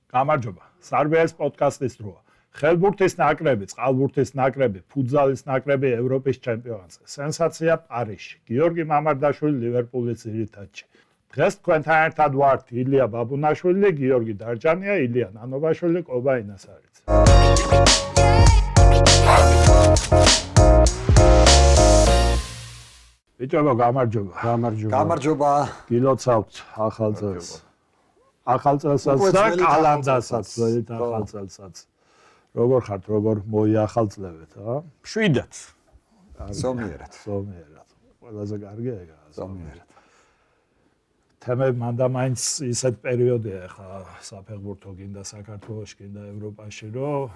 გამარჯობა. Სარბიალის პოდკასტის დროა. ხელბურთის ნაკრები, წყალბურთის ნაკრები, ფუტზალის ნაკრები ევროპის ჩემპიონატზე. სენსაცია პარიზში. გიორგი მამარდაშვილი ლივერპულის ძირითადში. დღეს თქვენთან ერთად ვართ ილია ბაბუნაშვილი, გიორგი დარჯანია, ილია ნანობაშვილი, კობა ინასარიძე. ბიჭებო, გამარჯობა. გამარჯობა. გილოცავთ ახალ წელს. ახალ წელსაც და კალანდრსაც, ძველი ახალ წელსაც. როგორ ხართ, როგორ მოიახალწლევთ, ა? შვიდად. ზომიერად. ყველაზე კარგია ეგა. ზომიერად. თემები მანდა მაინც ისეთ პერიოდია ხა საფეხბურთო გინდა საქართველოში, გინდა ევროპაში, რომ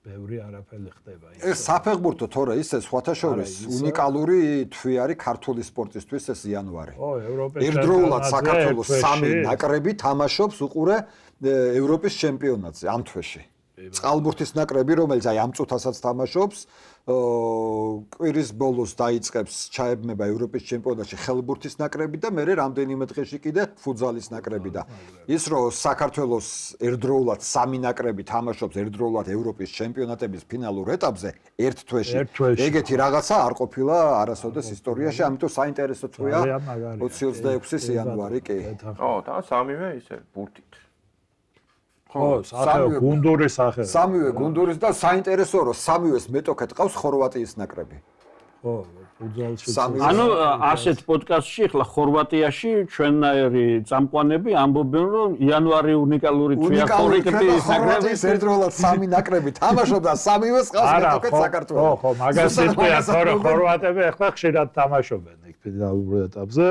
ბევრი არაფერი ხდება ის. ეს საფეხბურთო თორე ისე სხვათა შორის უნიკალური თვე არის ქართული სპორტისთვის ეს იანვარი. ერთდროულად საქართველოს 3 ნაკრები თამაშობს უყურე ევროპის ჩემპიონატზე ამ თვეში. წყალბურთის ნაკრები, რომელიც აი ამ წუთასაც თამაშობს, კვირის ბოლოს დაიწყებს ჩაებმება ევროპის ჩემპიონატში ხელბურთის ნაკრები და მერე რამდენიმე დღეში კიდე ფუტზალის ნაკრები და ის რომ საქართველოს ერთდროულად 3 ნაკრები თამაშობს ერთდროულად ევროპის ჩემპიონატების ფინალურ ეტაპზე ერთ თვეში. ეგეთი რაღაცა არ ყოფილა არასოდეს ისტორიაში, ამიტომ საინტერესო თვეა 26 იანვარი კი. და სამივე ისე ბურთით. სახე გუნდური სახე. სამივე გუნდურის და საინტერესოა რომ სამივეს მეტოქეთ ყავს ხორვატიის ნაკრები. ფუტზალში. ანუ ასეთ პოდკასტში ახლა ხორვატიაში ჩვენნაირი წამყვანები ამბობენ რომ იანვარი უნიკალური თვეა ხორვატიის ნაკრების ერთდროულად 3 ნაკრები თამაშობდა სამივეს ყავს მეტოქეთ საქართველოს. ხო, მაგას სიტყვია თორე ხორვატები ახლა ხშირად თამაშობენ იქ ფინალურ ეტაპზე.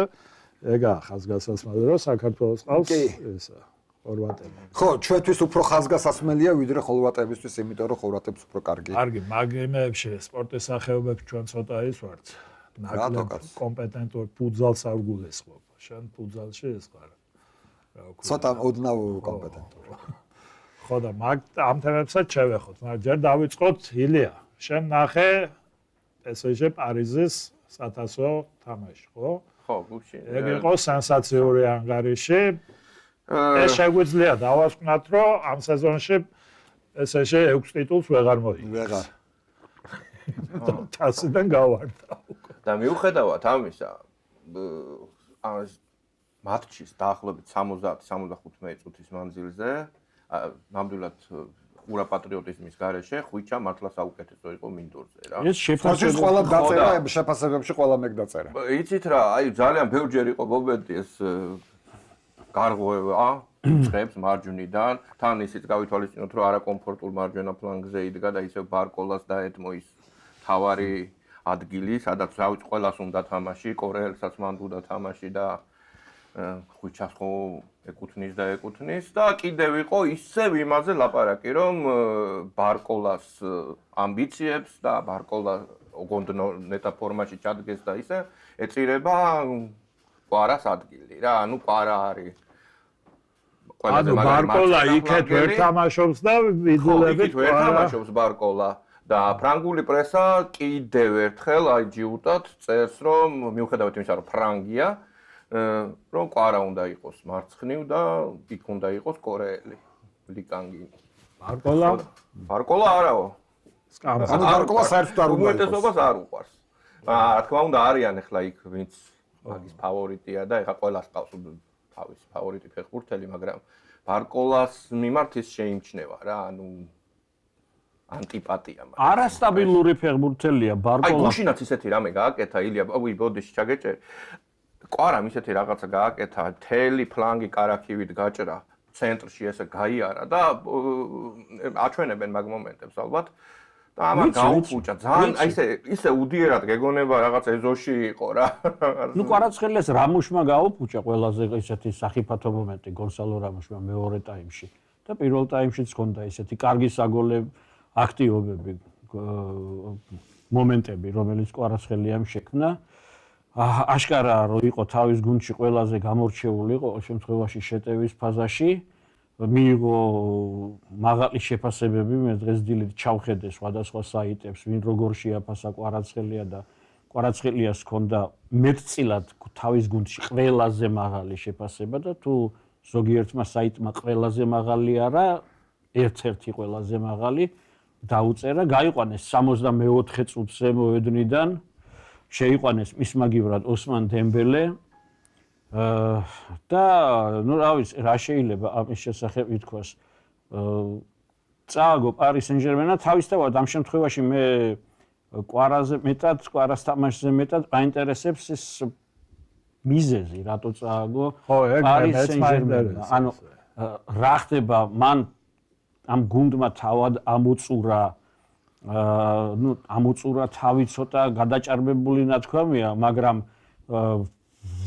ეგა ხაზგასმელი რომ საქართველოს ყავს ესა. ხორვატები. ხო, ჩვენთვის უფრო ხაზგასმელია ვიდრე ხორვატებისთვის, იმიტომ რომ ხორვატებს უფრო კარგია. კარგი, მაგიმეებში სპორტის სახეობებში ჩვენ ცოტა ის ვართ. ნაკლებ კომპეტენტური ფუტზალს არ გულისხმობ. შენ ფუტზალში ეს ხარ. ცოტა ოდნავ კომპეტენტური. ხო და ამ თემებსაც შევეხოთ, მაგრამ ჯერ დავიწყოთ ილია. შენ ნახე PSG პარიზის სათასო თამაში, ხო? ხო, გუშინ. ეგ იყო სენსაციური ანგარიში. ეს შეგვიძლია დავასკვნათ, რომ ამ სეზონში PSG 6 ტიტულს ვეღარ მოიგო. ვეღარ. თასიდან გავარდა. და მიუხედავად ამისა, მატჩის დაახლოებით 70-75 წუთის მანძილზე, ნამდვილად ყურა პატრიოტიზმის გარეშე, ხვიჩა მართლა საუკეთესო იყო მინდორზე რა. ეს შეფასებებში ყველა დაწერა, შეფასებებში ყველა მეგ დაწერა. იცით რა, აი ძალიან ბევრჯერ იყო მომენტი ეს გარღვევა წებს მარჯვნიდან, თან ისიც გავითვალისწინოთ, რომ არაკომფორტულ მარჯვენა ფლანგზე იდგა და ისევ ბარკოლას დაეთმო ის თავარი ადგილი, სადაც ყველას უნდა თამაში, კორეელსაც მანდ უნდა თამაში და ხვიჩას ხო ეკუთნის და კიდევ იყო ისევ იმაზე ლაპარაკი, რომ ბარკოლას ამბიციებს და ბარკოლა გონდნო ნეტა ფორმაში ჩადგეს და ისე ეწირება ყვარას ადგილი რა, ანუ ყვარა არის ანუ ბარკოლა იქეთ ვერ თამაშობს და ვიძულებით ვერ თამაშობს ბარკოლა და ფრანგული პრესა კიდევ ერთხელ აი ჯიუტად წერს რომ მიუხედავად იმისა რომ ფრანგია რომ ყვარა უნდა იყოს მარცხნივ და იქ უნდა იყოს კორეელი ლიკანგი ბარკოლა არაო ანუ ბარკოლა საერთოდ არ უნდა იყოს უმეტესობას არ უყვარს რა თქმა უნდა არიან ახლა იქ ვინც მაგის ფავორიტია და ეხა ყველას ყავს თავის ფავორიტი ფეხბურთელი, მაგრამ ბარკოლას მიმართ ის შეიმჩნევა რა, ანუ ანტიპატია მაგ. არასტაბილური ფეხბურთელია ბარკოლა. აი გუშინაც ისეთი რამე გააკეთა ილია, ბოდიში ჩაგეჭერი. ყვარამ ისეთი რაღაცა გააკეთა, თელი ფლანგი კარაქივით გაჭრა, ცენტრში ესე გაიარა და აჩვენებენ მაგ მომენტებს ალბათ. და ამან გაუფუჭა ძალიან აი ისე უდიერად გეგონება რაღაც ეზოში იყო რა. ნუ კვარაცხელიას რამუშმა გაუფუჭა ყველაზე ისეთი სახიფათო მომენტი გონსალო რამუშმა მეორე ტაიმში და პირველ ტაიმშიც ჰქონდა ისეთი კარგი საგოლე აქტივობები მომენტები რომელიც კვარაცხელიამ შექმნა. აშკარაა რომ იყო თავის გუნდში ყველაზე გამორჩეული ყოველ შემთხვევაში შეტევის ფაზაში. მიიღო მაღალი შეფასებები, მე დღეს დილით ჩავხედე სხვადასხვა საიტებს, ვინ როგორ შეაფასა კვარაცხელია და კვარაცხელიას ჰქონდა მეტწილად თავის გუნდში ყველაზე მაღალი შეფასება და თუ ზოგიერთმა საიტმა ყველაზე მაღალი არა, ერთ-ერთი ყველაზე მაღალი დაუწერა, გაიყვანეს 64 წუთზე მოედნიდან, შეიყვანეს მის მაგივრად ოსმან დემბელე და ნუ რა ვიცი, რა შეიძლება ამის შესახებ ითქვას. წააგო პარი სენ-ჟერმენა თავისთავად ამ შემთხვევაში მე კვარას თამაშზე მეტად მაინტერესებს ეს მიზეზი, რატო წააგო პარი სენ-ჟერმენა. ანუ რა ხდება მან ამ გუნდმა თავად ამოწურა ამოწურა თავი ცოტა გადაჭარბებული ნათქვამია, მაგრამ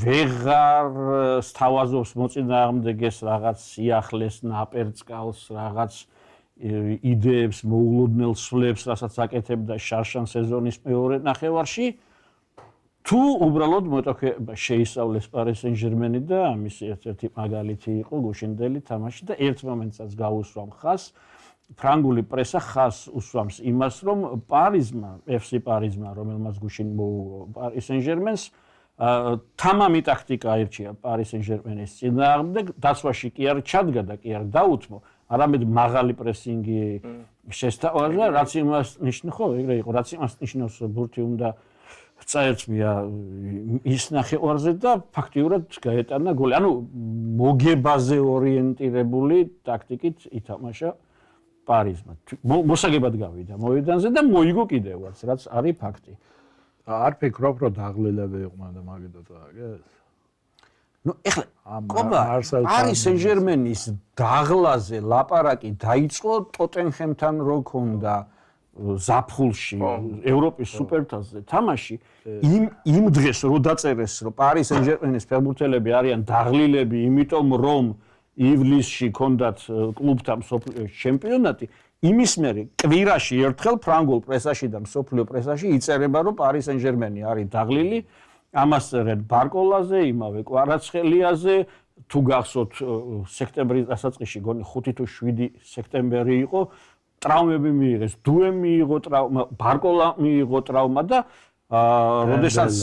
ვეღარ სთავაზობს მოწინააღმდეგეს რაღაც სიახლეს, ნაპერწკალს, რაღაც იდეებს, მოულოდნელ სვლებს, რასაც აკეთებდა შარშან სეზონის მეორე ნახევარში, თუ უბრალოდ მოტოქეება შეისწავლეს პარი სენ-ჟერმენი და ამის ერთ-ერთი მაგალითი იყო გუშინდელი თამაში და ერთ მომენტსაც გაუსვა ხას, ფრანგული პრესა ხას უსვამს იმას, რომ პარიზმა, FC პარიზმა, რომელმაც გუშინ მოუღო პარი სენ-ჟერმენს, თამამი ტაქტიკა აირჩია პარი სენ-ჟერმენის წინააღმდეგ, დაცვაში კი არ ჩადგა და კი არ დაუთმო, არამედ მაღალი პრესინგი შესთავაზა, რაც იმას ნიშნავს, ხო, ეგრე იყო, რაც იმას ნიშნავს, ბურთი უნდა წაერწმია ის ნახევარზე და ფაქტიურად გაეტანა გოლი. ანუ მოგებაზე ორიენტირებული ტაქტიკით ითამაშა პარიზმა. მოსაგებად გავიდა მოედანზე და მოიგო კიდევაც, რაც არის ფაქტი. არ ფიქრობ, რომ დაღლილები იყვნენ და მაგითო წააგეს? ნუ ეხლა ყობა პარი სენ-ჟერმენის დაღლაზე ლაპარაკი დაიწყო ტოტენჰემთან რო ქონდა ზაფხულში ევროპის სუპერთასზე თამაში იმ დღეს რო დაწერეს რომ პარი სენ-ჟერმენის ფეხბურთელები არიან დაღლილები, იმიტომ რომ ივლისში ქონდათ კლუბთან მსოფლიო ჩემპიონატი, იმის მერე კვირაში ერთხელ ფრანგულ პრესაში და მსოფლიო პრესაში იწერება რომ პარი სენ-ჟერმენი არის დაღლილი, ამას წერენ ბარკოლაზე, იმავე კვარაცხელიაზე, თუ გახსოვთ სექტემბრის დასაწყისში გონი 5 თუ 7 სექტემბერი იყო, ტრავმები მიიღეს, დუემ მიიღო ტრავმა, ბარკოლა მიიღო ტრავმა და როდესაც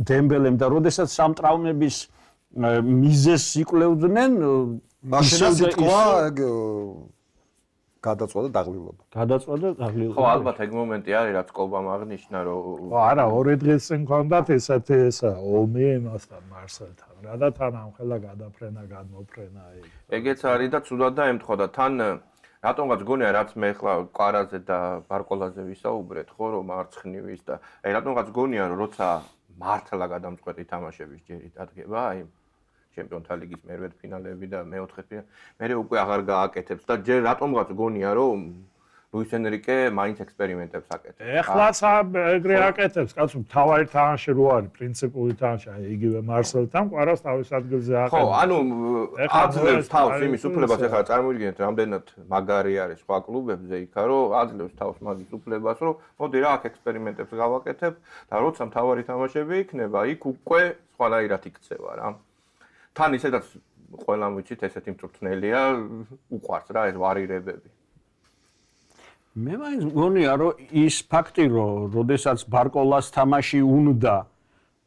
დემბელემ და როდესაც ამ ტრავმების მიზეზს იკვლევდნენ, მაშინაც ითქვა გადაწყვეტა დაღლილობა. გადაწყვეტა დაღლილობა. ხო, ალბათ ეგ მომენტი არის, რაც კობამ აღნიშნა, რომ არა, 2 დღეს წინ ქონდათ ესეთი ომი იმასთან მარსელთან. რა და თან ამხელა გადაფრენა, გადმოფრენა ეგ. ეგეც არის და ცუდად დაემთხვა და თან რატომღაც გონია, რაც მე ახლა კვარაზე და ბარკოლაზე ვისაუბრეთ, ხო, რომ მარცხნივის და აი რატომღაც გონია, რომ როცა მართლა გადამწყვეტი თამაშების ჯერით ადგება, აი ჩემპიონთა ლიგის მერვედფინალები და მეოთხე ფინალი, მე უკვე აღარ გააკეთებს და ჯერ რატომღაც გონია, რომ ლუის ენრიკე მაინც ექსპერიმენტებს აკეთებს. ეხლაც ეგრე აკეთებს, კაცო, თავარი თამაში რო არის, პრინციპული თამაში, აი იგივე მარსელთან ყვარას თავის ადგილზე აკეთებს. ხო, ანუ აძლევს თავს იმის უფლებას, ეხლა წარმოვიდგინეთ, რამდენად მაგარი არის სხვა კლუბებზე იქა, რომ აძლევს თავს მაგის უფლებას, რომ მოდი რა აქ ექსპერიმენტებს გავაკეთებ და როცა მთავარი თამაშები იქნება, იქ უკვე სხვანაირად იქცევა რა. თან ისედაც ყველამ ვიცით, ესეთი მწვრთნელია, უყვარს რა ეს ვარირებები. მე მაინც მგონია რომ ის ფაქტი რომ როდესაც ბარკოლას თამაში უნდა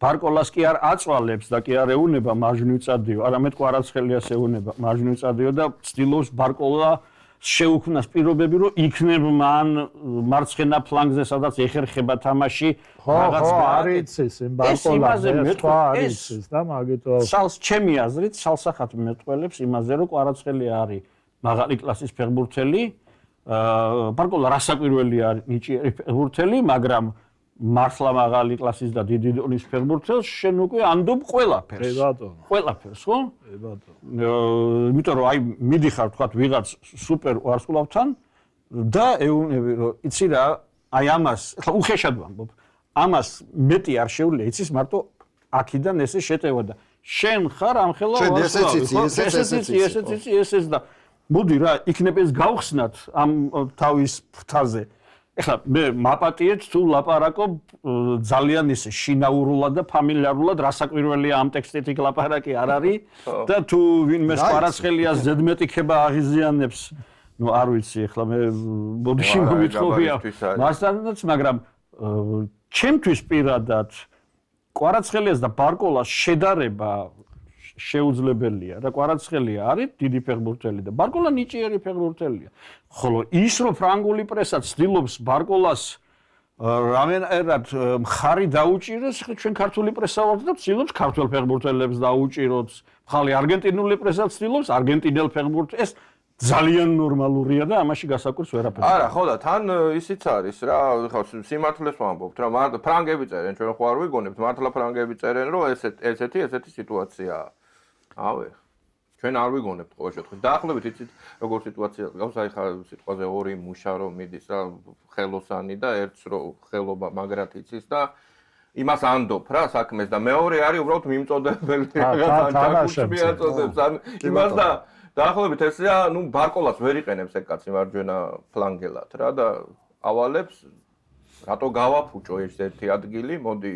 ბარკოლას კი არ აწვალებს და კი არ ეუნება მარჯვნივწადიო, არამედ კვარაცხელიას ეუნება მარჯვნივწადიო და ცდილობს ბარკოლა შეუქმნას პირობები რომ იქნებ მან მარცხენა ფლანგზე სადაც ეხერხება თამაში რაღაც არის ის ბარკოლაზე მეტყვა არის ის და მაგითო სალს ჩემი აზრით სალსახად მეტყველებს იმაზე რომ კვარაცხელია არის მაღალი კლასის ფეხბურთელი ბარკოლა რასაკვირველი არის ნიჭიერი ფეხბურთელი, მაგრამ მართლა მაღალი კლასის და დიდი დონის ფეხბურთელს შენ უკვე ანდობ ყველაფერს. ყველაფერს, ხო? იმიტომ რომ აი მიდიხარ თქვათ ვიღაც სუპერ ვარსკვლავთან და ეუბნები რომ იცი რა, აი ამას, ხა უხეშად ვამბობ. ამას მეტი არ შეუძლია, იცის მარტო აქიდან ესე შეტევა და შენ ხარ ამხელა ვარსკვლავი. ესეც და მოდი რა, იქნებ ეს გავხსნათ ამ თავის ფრთაზე. ეხლა მე მაპატიეთ თუ ლაპარაკობ ძალიან ისე შინაურულად და ფამილიარულად რასაკვირველია ამ ტექსტით იქ ლაპარაკი არ არის და თუ ვინმე კვარაცხელიას ზედმეტი ხება აღიზიანებს, ნუ არ ვიცი ეხლა მე ბოდიში მომიწოვია მასთანაც, მაგრამ ჩემთვის პირადად კვარაცხელიას და ბარკოლას შედარება შეუძლებელია და კვარაცხელია არის დიდი ფეხბურთელი და ბარკოლა ნიჭიერი ფეხბურთელია. ხოლო ის რომ ფრანგული პრესა ცდილობს ბარკოლას რამენერად მხარი დაუჭიროს, ჩვენ ქართული პრესა ვართ და ცდილობს ქართულ ფეხბურთელებს დაუჭიროს. ხალი არგენტინული პრესა ცდილობს არგენტინელ ფეხბურთელს. ეს ძალიან ნორმალურია და ამაში გასაკვირს ვერაფერი. არა, ხო და თან ისიც არის რა, ხო სიმართლეს ვამბობთ რა, ფრანგები წერენ, ჩვენ ხო არ ვიგონებთ, მართლა ფრანგები წერენ, რომ ესეთი სიტუაციაა. ავე. ჩვენ არ ვიგონებთ ყოველ შემთხვევაში. დაახლოებით იცით როგორ სიტუაცია გავს, აი ხა სიტყვაზე ორი მუშა რომ მიდის რა, ხელოსანი და ერთს რო ხელობა მაგრად იცის და იმას ანდობ რა საქმეს და მეორე არის უბრალოდ მიმწოდებელი რაღაცა ჩაკუჩმიაწოდებს ან იმას და დაახლოებით ესეა, ნუ ბარკოლას ვერ იყენებს ეგ კაცი მარჯვენა ფლანგელად რა და ავალებს რატო გავაფუჭო ეს ერთი ადგილი, მოდი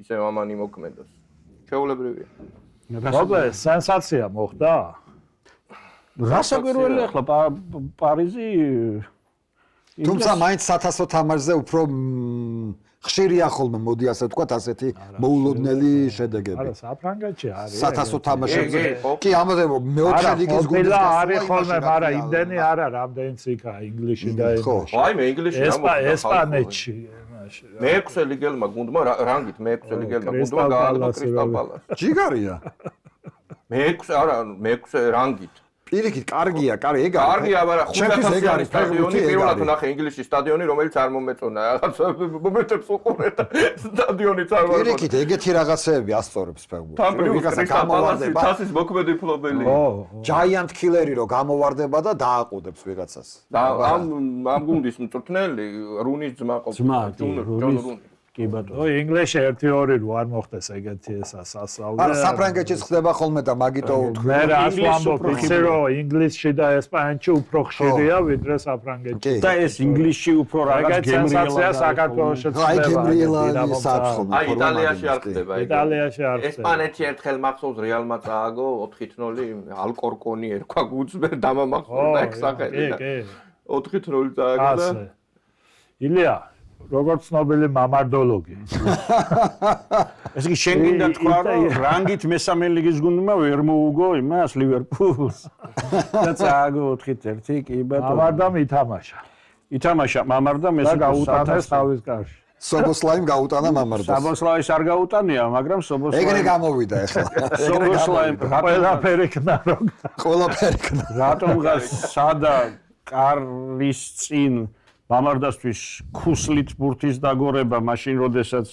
ისე ამანი მოქმედოს. ჩვეულებრივია. მოგე სენსაცია მოხდა? რასაკვირველია ახლა პარიზი თუმცა მაინც 1000 თამაშზე უფრო ხშირია ხოლმე მოდი ასე ვთქვათ ასეთი მოულოდნელი შედეგები. არა, საფრანგეთში არის. 1000 თამაშებზე. კი, ამაზე მეოთხე ლიგის გუნდის არის ხოლმე, მაგრამ იმდენი არა, რამდენიც იქა ინგლისში და ხო, აი მე ინგლისში ესპანეთში. მე-6 ლიგელმა გუნდმა რანგით მე-6 ლიგელმა გუნდმა გააყო კრისტალ პალასს. ჯიგარია. მე-6 არა, მე-6 რანგით. პირიქით, კარგია, ეგ არის. კარგია, მაგრამ 500 არის სტადიონი, პირველად ნახე ინგლისში სტადიონი, რომელიც არ მომეწონა. რაღაც მომენტებს უყურე და სტადიონიც არ ვარ. პირიქით, ეგეთი რაღაცეები ასწორებს ფეხბურთს. ვიღაცა გამოვარდება. თასის მოქმედი ფლობელი. Giant Killer-ი რო გამოვარდება და დააყუდებს ვიღაცას. და ამ გუნდის მწვრთნელი რუნის ძმა ყოფილა, ჯონ რუნი. კი ბატონო. ო ინგლისში 1-2 რო არ მოხდეს ეგეთი სასწავლე. არა, საფრანგეთშიც ხდება ხოლმე და მაგითო უთქვი. მე რას ვამბობ, იცი რომ ინგლისში და ესპანეთში უფრო ხშირია ვიდრე საფრანგეთში. და ეს ინგლისში უფრო რაღაც გემრიელია საქართველოში. აი გემრიელანი საფრთხო. აი იტალიაში არ ხდება ეგ. იტალიაში არ ხდება. ესპანეთში ერთხელ მახსოვს რეალმა წააგო 4-0 ალკორკონი ერქვა გუნდს მე დამამახსოვდა ეგ სახელი. 4-0 წააგო და ილია როგორც ცნობილი მამარდოლოგი. ეს კი შენ გინდა თქვა რომ რანგით მესამე ლიგის გუნდმა ვერ მოუგო იმას ლივერპულს. და წააგო 4-1 კი ბატონო. მამარდამ ითამაშა. ითამაშა მამარდამ ეს გაუტანეს თავის კარში. სობოსლაიმ გაუტანა მამარდას. საბოსლაის არ გაუტანია, მაგრამ სობოსლაიმ ეგრე გამოვიდა ახლა. სობოსლაიმ ყველაფერი ქნა რომ. ყველაფერი ქნა. რატომღაც სადა კარის წინ მამარდასთვის ქუსლით ბურთის დაგორება მაშინ როდესაც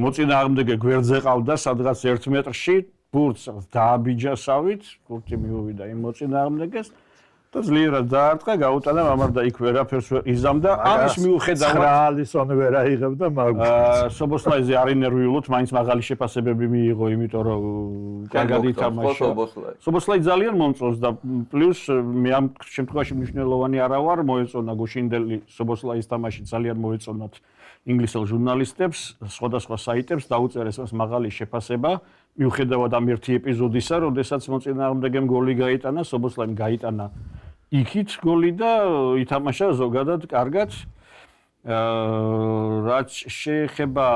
მოწინააღმდეგე გვერდზე ყავდა სადღაც 1 მეტრში ბურთს დააბიჯასავით ბურთი მიუვიდა იმ მოწინააღმდეგეს და ძლიერად დაარტყა გაუტანა მამარდა იქ ვერაფერს იზამდა ამის მიუხედავად ალისონი ვერ აიღებდა მაგას სობოსლაიზე არ ინერვიულოთ მაინც მაღალი შეფასებები მიიღო იმიტომ რომ კარგად ითამაშა სობოსლაი ძალიან მომწონს და პლუს მე ამ შემთხვევაში მნიშვნელოვანი არა ვარ მოეწონა გუშინდელი სობოსლაის თამაში ძალიან მოეწონათ ინგლისელ ჟურნალისტებს სხვადასხვა საიტებს დაუწერეს მას მაღალი შეფასება მიუხედავად ამ ერთი ეპიზოდისა როდესაც მოწინააღმდეგემ გოლი გაიტანა სობოსლაიმ გაიტანა იქით გოლი და ითამაშა ზოგადად კარგად რაც შეეხება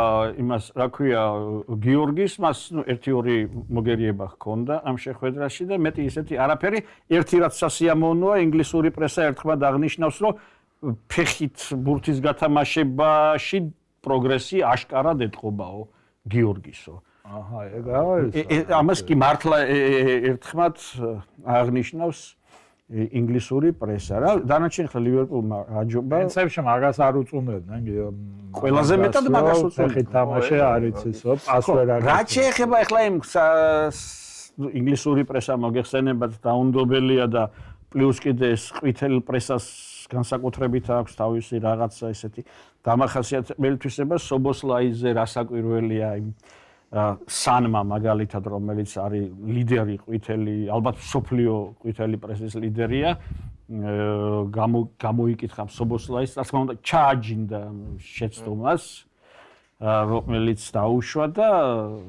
იმას რა ქვია გიორგის მას 1-2 მოგერიება ჰქონდა ამ შეხვედრაში და მეტი ისეთი არაფერი ერთი რაც სასიამოვნოა ინგლისური პრესა ერთხმად აღნიშნავს რომ ფეხით ბურთის გათამაშებაში პროგრესი აშკარად ეთყობაო გიორგისო აჰა ეგ არის ამას კი მართლა ერთხმად აღნიშნავს ინგლისური პრესა რა დანარჩენი ხა ლივერპულმა აჯობა ენცებში მაგას არ უწუნებდნენ ყველაზე მეტად მაგას უწუნებდნენ თამაში არ იცისო პასვერა რა შეეხება ახლა იმ ინგლისური პრესა მოგეხსენებათ დაუნდობელია და პლუს კიდე ეს ყვითელ პრესას განსაკუთრებით აქვს თავისი რაღაცა ესეთი დამახასიათებელი თვისება სობოსლაიზე რასაკვირველია იმ სანმა მაგალითად რომელიც არის ლიდერი ყვითელი ალბათ სოფლიო ყვითელი პრესის ლიდერია გამოიკითხა სობოსლაის რა თქმა უნდა ჩააჯინდა შეცდომას რომელიც დაუშვა და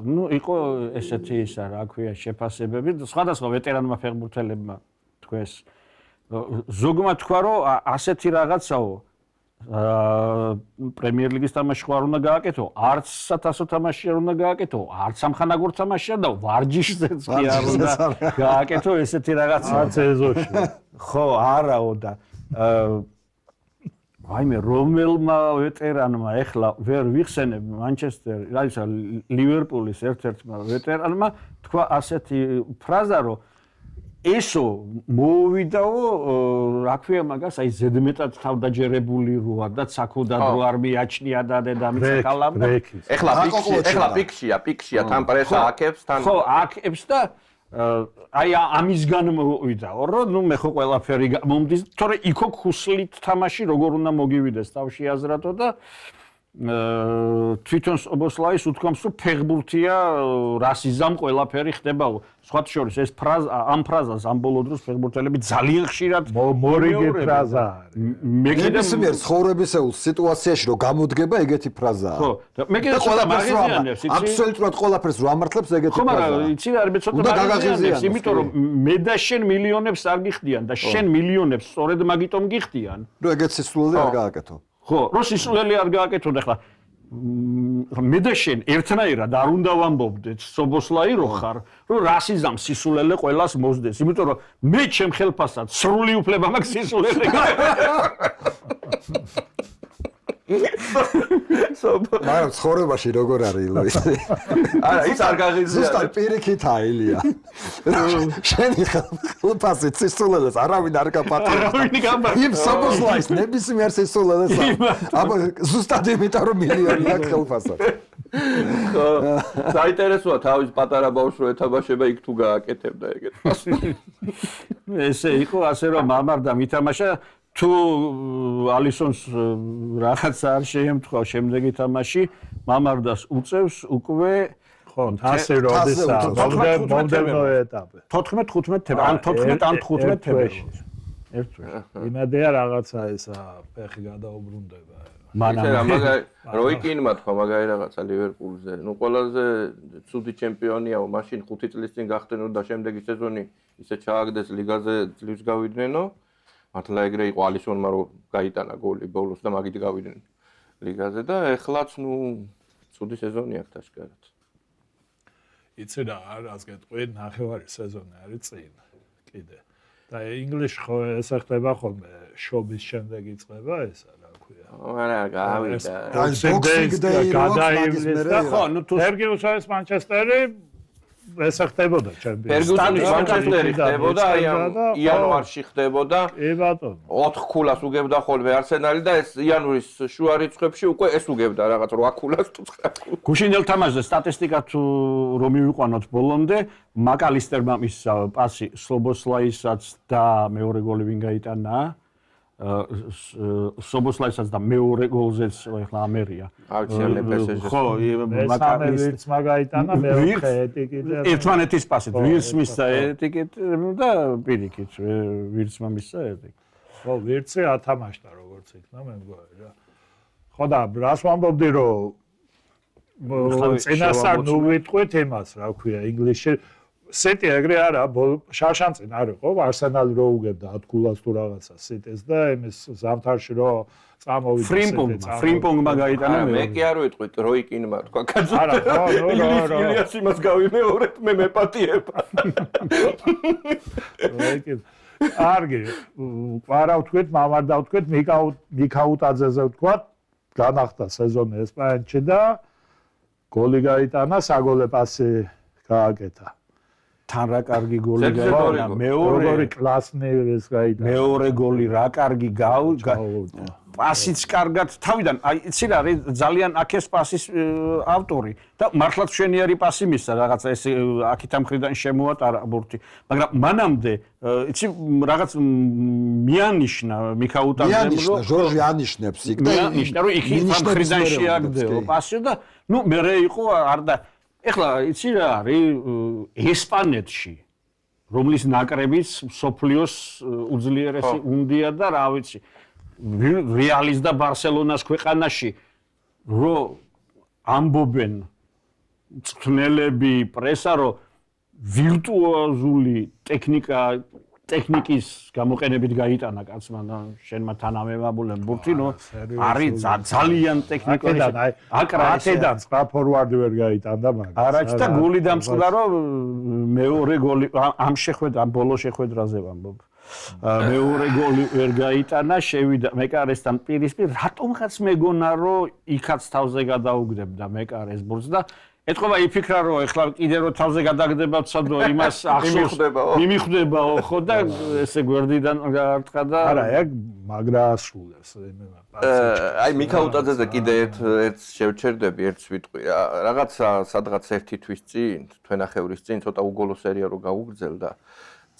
ნუ იყო ესეთი ისა რა ქვია შეფასებები სხვადასხვა ვეტერანმა ფეხბურთელებმა თქვეს ზოგმა თქვა რომ ასეთი რაღაცაო პრემიერ ლიგის თამაში ხარ უნდა გააკეთო, არც სათასო თამაში არ უნდა გააკეთო, არც სამხანაგურ თამაში და ვარჯიშზეც კი არ უნდა გააკეთო ესეთი რაღაცა. არც ეზოში. ხო, არაო და ვაიმე რომელმა ვეტერანმა ეხლა ვერ ვიხსენებ მანჩესტერ, რაიცა ლივერპულის ერთ-ერთმა ვეტერანმა თქვა ასეთი ფრაზა რომ ესო მოვიდაო რა ქვია მაგას აი ზედმეტად თავდაჯერებული როა და ცაკუდად რო არ მიაჩნია და დედამიწა კალამდა ეხლა პიქშია თან პრესა აკებს თან ხო აკებს და აი ამისგან მოვიდაო რომ ნუ მე ხო ყველაფერი მომდის თორე იქო ხუსლით თამაში როგორ უნდა მოგივიდეს თავში აზრატო და თვითონ ობოსლაის უთქვამს რომ ფეხბურთია რასიზამ ყველაფერი ხდებაო სხვათა შორის ეს ფრაზა ამ ფრაზას ამ ბოლო დროს ფეხბურთელები ძალიან ხშირად მორიგი ფრაზა მე კიდევ ცხოვრებისეულ სიტუაციაში რომ გამოდგება ეგეთი ფრაზაა ხო და მე კიდევ ცოტა მაგაზიანებს იცი აბსოლუტურად ყველაფერს რო ამართლებს ეგეთი ფრაზაა ხო მაგრამ იცი არ მე ცოტა მაგაზიანებს იმიტომ რომ მე და შენ მილიონებს არ გიხდიან და შენ მილიონებს სწორედ მაგიტომ გიხდიან რომ ეგეთ სისულელე არ გააკეთო ხო, რო სისულელე არ გააკეთო და ხლა მე და შენ ერთნაირად არ უნდა ვამბობდეთ სობოსლაი რო ხარ, რომ რასიზამ სისულელე ყველას მოსდეს, იმიტომ რომ მე ჩემ ხელფასად სრული უფლება მაქვს სისულელე. მაგრამ ცხოვრებაში როგორ არის ლუის? არა, ის არ გაღიზია. ზუსტად პირიქით აილია. შენი ხელფასი სისულელეს არავინ არ გაპატიურებს. არავინ გაპატიურებს. იმ სობოსლაის ნებისმიერ სისულელეს. აბა ზუსტად იმიტომ რომ მილიონი აქვს ხელფასად. ხო, საინტერესოა თავის პატარა ბავშვს ეთამაშება იქ თუ გააკეთებდა ეგეთ. ესე იყო ასე რომ მამარდა მითამაშა თუ ალისონს რაღაცა არ შეემთხვა შემდეგი თამაში მამარდას უწევს უკვე ხო ასე როდესაც მომდევნო ეტაპი 14-15 თებერვალში ან 14 ან 15 თებერვალში ერთვე იმედია რაღაცა ესა ფეხი გადაუბრუნდება როიკინმა თქვა მაგარი რაღაცა ლივერპულზე ნუ ყველაზე ცუდი ჩემპიონიაო მაშინ 5 წლის წინ გახდენო და შემდეგი სეზონი ისე ჩააგდეს ლიგაზე ძლივს გავიდნენ მართლა ეგრე იყო ალისონმა რომ გაიტანა გოლი ბოლოს და მაგით გავიდნენ ლიგაზე და ეხლაც ნუ ცუდი სეზონი აქვს აშკარად. იცი რა არას გეტყვი ნახევარი სეზონი არის წინ კიდე. და ინგლისში ხო ესე ხდება ხოლმე შობის შემდეგ იწყება ესა რა ქვია. არა გავიდა. გადაივლის და ხო ნუ თუ ფერგიუსონის მანჩესტერი ესე ხდებოდა ჩემპიონი. ფერგიუსონის მანჩესტერი ხდებოდა იანვარში ხდებოდა. კი ბატონო. 4 ქულას უგებდა ხოლმე არსენალი და ეს იანვრის შუა რიცხვებში უკვე ეს უგებდა რაღაც 8 ქულას თუ 9 ქულას. გუშინდელ თამაშზე სტატისტიკა თუ რომ მივიყვანოთ ბოლომდე მაკალისტერმა მის პასი სლობოსლაისაც და მეორე გოლი ვინ გაიტანა სობოსლაისაც და მეორე გოლზეც ახლა ამერია. ხო, მაკალისტერს მაგაიტანა მეორე ეტიკეტი. ერთმანეთის პასით ვირს მისცა ეტიკეტი და პირიქით ვირსმა მისცა ეტიკეტი. ხო, ვირცი ათამაშდა როგორც იქნა მე მგონი რა. ხო და რას ვამბობდი რომ წინასწარ ნუ ვიტყვით იმას რა ქვია ინგლისში სიტი ეგრე არა შარშანწინ არ იყო არსენალი რო უგებდა 10 ქულას თუ რაღაცა სიტეს და იმის ზამთარში რო წამოვიდა ფრიმპონგმა გაიტანა მე კი არ ვიტყვით როიკინმა თქვა კაცო არა ხო ილიას იმას გავიმეორებ მე მეპატიება როიკინ არგი ყარა ვთქვით მამარდა ვთქვით მიქაუტაძეზე ვთქვათ განახდა სეზონი ესპანეთში და გოლი გაიტანა საგოლე პასი გააკეთა თან რა კარგი გოლი გაიტანა მეორე კლასნი ეს გაიტანა მეორე გოლი რა კარგი პასიც კარგად თავიდან აი იცი რა ძალიან აქეს პასის ავტორი და მართლაც მშვენიერი პასი მისცა რაღაცა ეს აქით ამ მხრიდან შემოატარა ბურთი მაგრამ მანამდე იცი რაღაც მიანიშნა მიქაუტაძემ რომ ჟორჟი ანიშნებს იქ და მიანიშნა რომ იქ ამ მხრიდან შეაგდეო პასი და ნუ მერე იყო არ და ეხლა იცი რა არის ესპანეთში რომლის ნაკრებიც სოფლიოს უძლიერესი უნდია და რა ვიცი რეალის და ბარსელონას ქვეყანაში რო ამბობენ წვნელები პრესა რო ვირტუოზული ტექნიკა ტექნიკის გამოყენებით გაიტანა კაცმა და შენმა თანამემამულემ ბურთი, არის ძალიან ტექნიკური. აკრაიდან სხვა ფორვარდი ვერ გაიტანდა მაგრამ. არაჩ და გული დამწყდა რომ მეორე გოლი ამ შეხვედრა ამ ბოლო შეხვედრაზე ვამბობ. მეორე გოლი ვერ გაიტანა, შევიდა მეკარესთან პირისპირ, რატომღაც მეგონა რომ იქაც თავზე გადაუგდებდა მეკარეს ბურთს და ეთქობა იფიქრა რომ ეხლა კიდე რომ თავზე გადაგდება ცოდო იმას ახსოვს მიმიხვდებაო ხო და ესე გვერდიდან გაარტყა და არა ეგ მაგრა ასრულებს აი მიქაუტაძეზე კიდე ერთ შევჩერდები ერთ სიტყვი რაღაცა სადღაც ერთი თვის წინ თვენახევრის წინ ცოტა უგოლო სერია რო გაუგრძელდა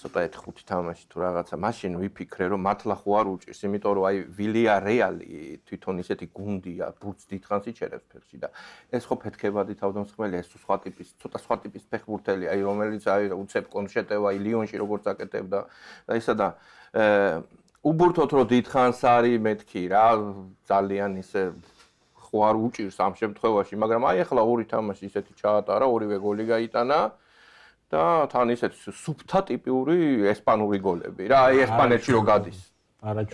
ცოტა ერთ ხუთი თამაში თუ რაღაცა მაშინ ვიფიქრე რომ მართლა ხო არ უჭირს იმიტომ რომ აი ვილიარეალი თვითონ ისეთი გუნდია ბურთს დიდხანს იჩერებს ფეხში და ეს ხო ფეთქებადი თავდამსხმელია ეს სხვა ტიპის ცოტა სხვა ტიპის ფეხბურთელი აი რომელიც აი უცებ კონშეტევა აი ლიონში როგორც აკეთებდა და ისა და უბურთოთ რომ დიდხანს არის მეთქი რა ძალიან ისე ხო არ უჭირს ამ შემთხვევაში მაგრამ აი ახლა ორი თამაში ისეთი ჩაატარა ორივე გოლი გაიტანა და თან ისეთი სუფთა ტიპური ესპანური გოლები რა აი ესპანეთში რო გადის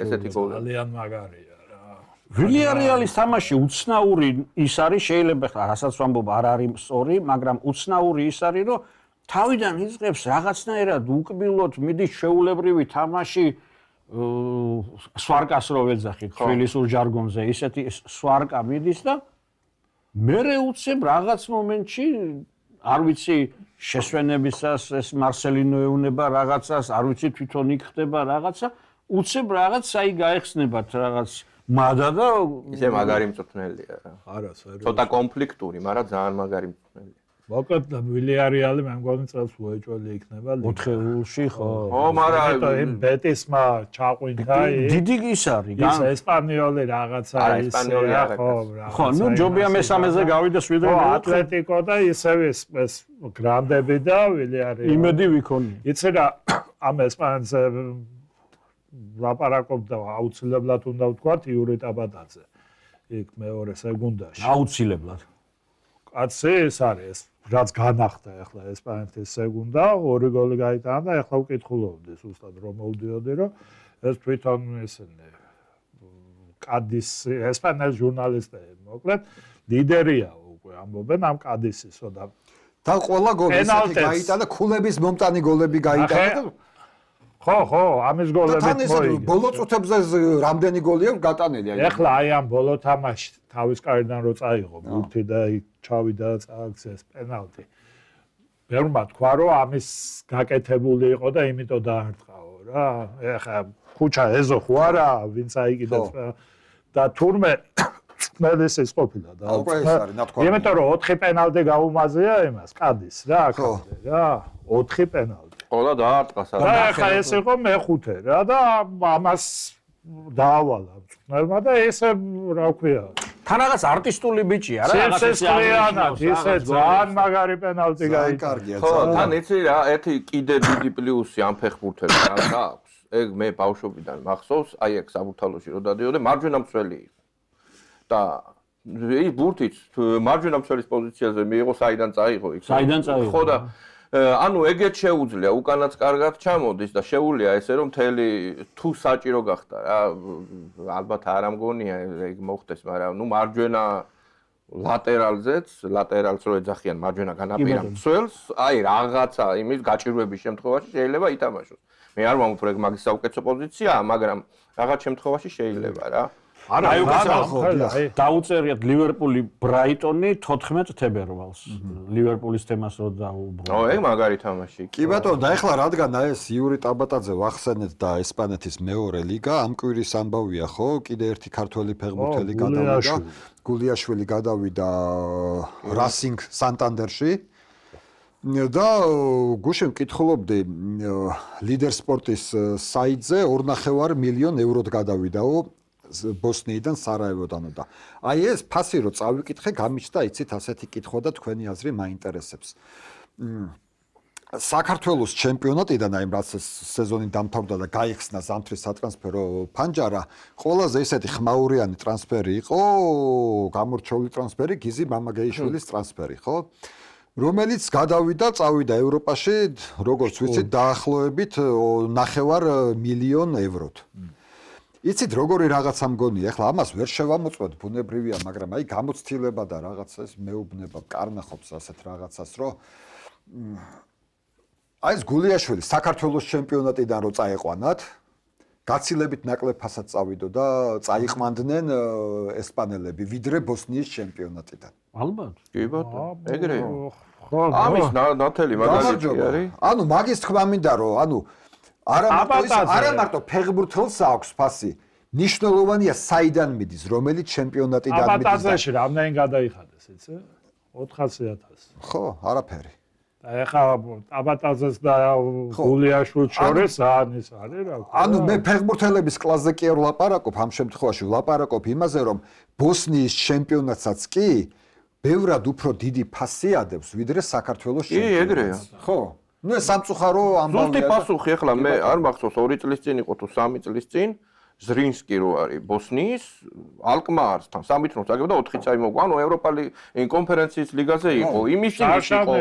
ესეთი გოლები ძალიან მაგარია რა ვილიარეალის თამაში უცნაური ის არის შეიძლება ხა რასაც ვამბობ არ არის სწორი მაგრამ უცნაური ის არის რომ თავიდან იწყებს რაღაცნაირად უკბილოდ მიდის შეულებრივი თამაში სვარკას რო ვეძახით თბილისურ ჟარგონზე ისეთი სვარკა მიდის და მერე უცებ რაღაც მომენტში არ ვიცი შესვენებისას ეს მარსელინო ეუნება რაღაცას არ ვიცი თვითონ იქ ხდება რაღაცა უცებ რაღაც აი გაეხსნებათ რაღაც მადა და ისე მაგარი მწვრთნელია რა არა სერიოზულად ცოტა კონფლიქტური მაგრამ ძალიან მაგარი მწვრთნელია მოკლედ ვილიარეალი მე მგონი წელს უეჭველი იქნება ოთხეულში ხო ხო მაგრამ იმ ბეტისმა ჩაყვინდა დიდი ის არის ის ესპანიოლი რაღაცა ის ხო ნუ ჯობია მესამეზე გავიდეს ვიდრე ატლეტიკო და ისევ ეს გრანდები და ვილიარეალი იმედი ვიქონი იცი რა ამ ესპანეთზე ლაპარაკობდა აუცილებლად უნდა ვთქვათ იური ტაბატაძე იქ მეორე სეგუნდაში აუცილებლად კაცი ეს არის რაც განახდა ახლა ესპანეთის სეგუნდა ორი გოლი გაიტანა და ახლა ვკითხულობდი ზუსტად რომ მოვდიოდი რომ ეს თვითონ ესენი კადის ესპანელ ჟურნალისტები მოკლედ ლიდერია უკვე ამბობენ ამ კადისისო და ყველა გოლი ისეთი გაიტანა ქულების მომტანი გოლები გაიტანა ხო ამის გოლები მოიგო ბოლო წუთებზე რამდენი გოლი აქვს გატანილი აი ახლა აი ამ ბოლო თამაში თავის კარიდან რო წაიღო ბურთი და ჩავიდა წააქცეს პენალტი ბევრმა თქვა რომ ამის გაკეთებული იყო და იმიტომ დაარტყაო რა ეხა ქუჩა ეზო ხო არა ვინც აიკიდებს და თურმე წმელის ის ყოფილა და იმიტომ რომ 4 პენალტი გაუმაზია იმას კადის რა აქამდე რა 4 პენალტი ყოლა დაარტყა და ახლა ეს იყო მეხუთე რა და ამას დაავალა მწვრთნელმა და ესე რა ქვია თან რაღაც არტისტული ბიჭია რა რაღაც ისე ძალიან მაგარი პენალტი გაიტანა ხო თან იცი რა ერთი კიდე დიდი პლუსი ამ ფეხბურთელს რა აქვს ეგ მე ბავშვობიდან მახსოვს აი ეგ საბურთალოში რო დადიოდე მარჯვენა მცველი და ის ბურთიც მარჯვენა მცველის პოზიციაზე მიიღო საიდან წაიღო იქ ხო და ანუ ეგეც შეუძლია უკანაც კარგად ჩამოდის და შეუულია ესე რომ მთელი თუ საჭირო გახდა რა ალბათ არ ამგონია ეგ მოხდეს მაგრამ ნუ მარჯვენა ლატერალს რო ეძახიან მარჯვენა განაპირა მცველს აი რაღაცა იმის გაჭირვების შემთხვევაში შეიძლება ითამაშოს მე არ ვამბობ რომ ეგ მაგის საუკეთესო პოზიციაა მაგრამ რაღაც შემთხვევაში შეიძლება რა არა აი უკვე დაუწერიათ ლივერპული ბრაიტონი 14 თებერვალს ლივერპულის თემას რო დაუბრუნდა. ო ეგ მაგარი თამაში. კი ბატონო და ეხლა რადგან ეს იური ტაბატაძე ვახსენეთ და ესპანეთის მეორე ლიგა ამ კვირის ამბავია ხო? კიდე ერთი ქართველი ფეხბურთელი გადავიდა. გულიაშვილი გადავიდა რასინგ სანტანდერში. და გუშინ ვკითხულობდი ლიდერ სპორტის საიტზე 2.5 მილიონ ევროდ გადავიდაო ბოსნიიდან სარაევოდანო და აი ეს ფასი რო წავიკითხე გამიჩნდა იცით ასეთი კითხვა და თქვენი აზრი მაინტერესებს საქართველოს ჩემპიონატიდან აი რაც სეზონი დამთავრდა და გაიხსნა ზამთრის სატრანსფერო ფანჯარა ყველაზე ისეთი ხმაურიანი ტრანსფერი იყო გამორჩეული ტრანსფერი გიზი მამაგეიშვილის ტრანსფერი ხო რომელიც გადავიდა, წავიდა ევროპაში, როგორც ვიცით, დაახლოებით 9 მილიონ ევროთ. იცით როგორი რაღაცა მგონია, ახლა ამას ვერ შევამოწმოთ, ბუნებრივია, მაგრამ აი გამოცდილება და რაღაცა ეს მეუბნება კარნახობს ასეთ რაღაცას, რომ აი ეს გულიაშვილი საქართველოს ჩემპიონატიდან რო წაეყვანათ, გაცილებით ნაკლებ ფასად წავიდო და წაიყვანდნენ ესპანელები, ვიდრე ბოსნიის ჩემპიონატიდან. ალბათ. კი ბატონო, ეგრეა. ამის ნათელი მაგალითი არის. ანუ მაგის თქმა მინდა რომ, ანუ არა მარტო ფეხბურთელს აქვს ფასი, ნიშნულოვანია საიდან მიდის, რომელი ჩემპიონატიდან მიდის. აბატაზეში რამდენი გადაიხადეს, იცი? 400.000. ხო, არაფერი. და ეხლა აბატაზეს და გულიაშვილს შორის არის რა. ანუ მე ფეხბურთელების კლასზე კი არ ვლაპარაკობ, ამ შემთხვევაში ვლაპარაკობ იმაზე, რომ ბოსნიის ჩემპიონატსაც კი ბევრად უფრო დიდი ფასი ადევს, ვიდრე საქართველოს ჩემპიონატს. კი, ეგრეა. ხო. ნუ ეს სამწუხარო ამბავია. ზუსტი პასუხი ახლა მე არ მახსოვს 2 წლის წინ იყო თუ 3 წლის წინ ზრინსკი რო არის ბოსნიის ალკმაარსთან 3 თვით წაგებდა 4 წამი მოგვა, ანუ ევროპული კონფერენციის ლიგაზე იყო, იმის იმის იყო.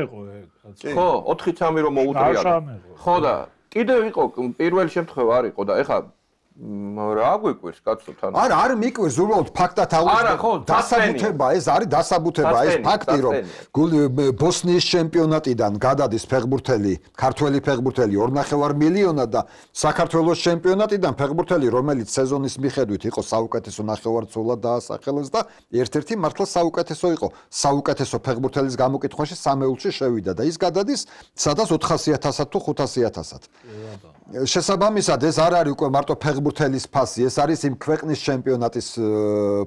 ხო, 4 წამი რომ მოუწია. ხო და კიდევ იყო პირველი შემთხვევა არ იყო და ეხლა რა გვიკვირს კაცო თან? არა, არ მიკვირს, უბრალოდ ფაქტად აღვნიშნე. დასაბუთება ეს არის, დასაბუთება ეს ფაქტი, რომ ბოსნიის ჩემპიონატიდან გადადის ფეხბურთელი, ქართველი ფეხბურთელი 2.5 მილიონად და საქართველოს ჩემპიონატიდან ფეხბურთელი, რომელიც სეზონის მიხედვით იყო საუკეთესო ნახევარწოლად დაასახელეს და ერთ-ერთი მართლა საუკეთესო იყო. საუკეთესო ფეხბურთელის გამოკითხვაში სამეულში შევიდა და ის გადადის სადაც 400.000 თუ 500.000-ად. შესაბამისად ეს არ არის უკვე მარტო ფეხბურთელის ფასი, ეს არის იმ ქვეყნის ჩემპიონატის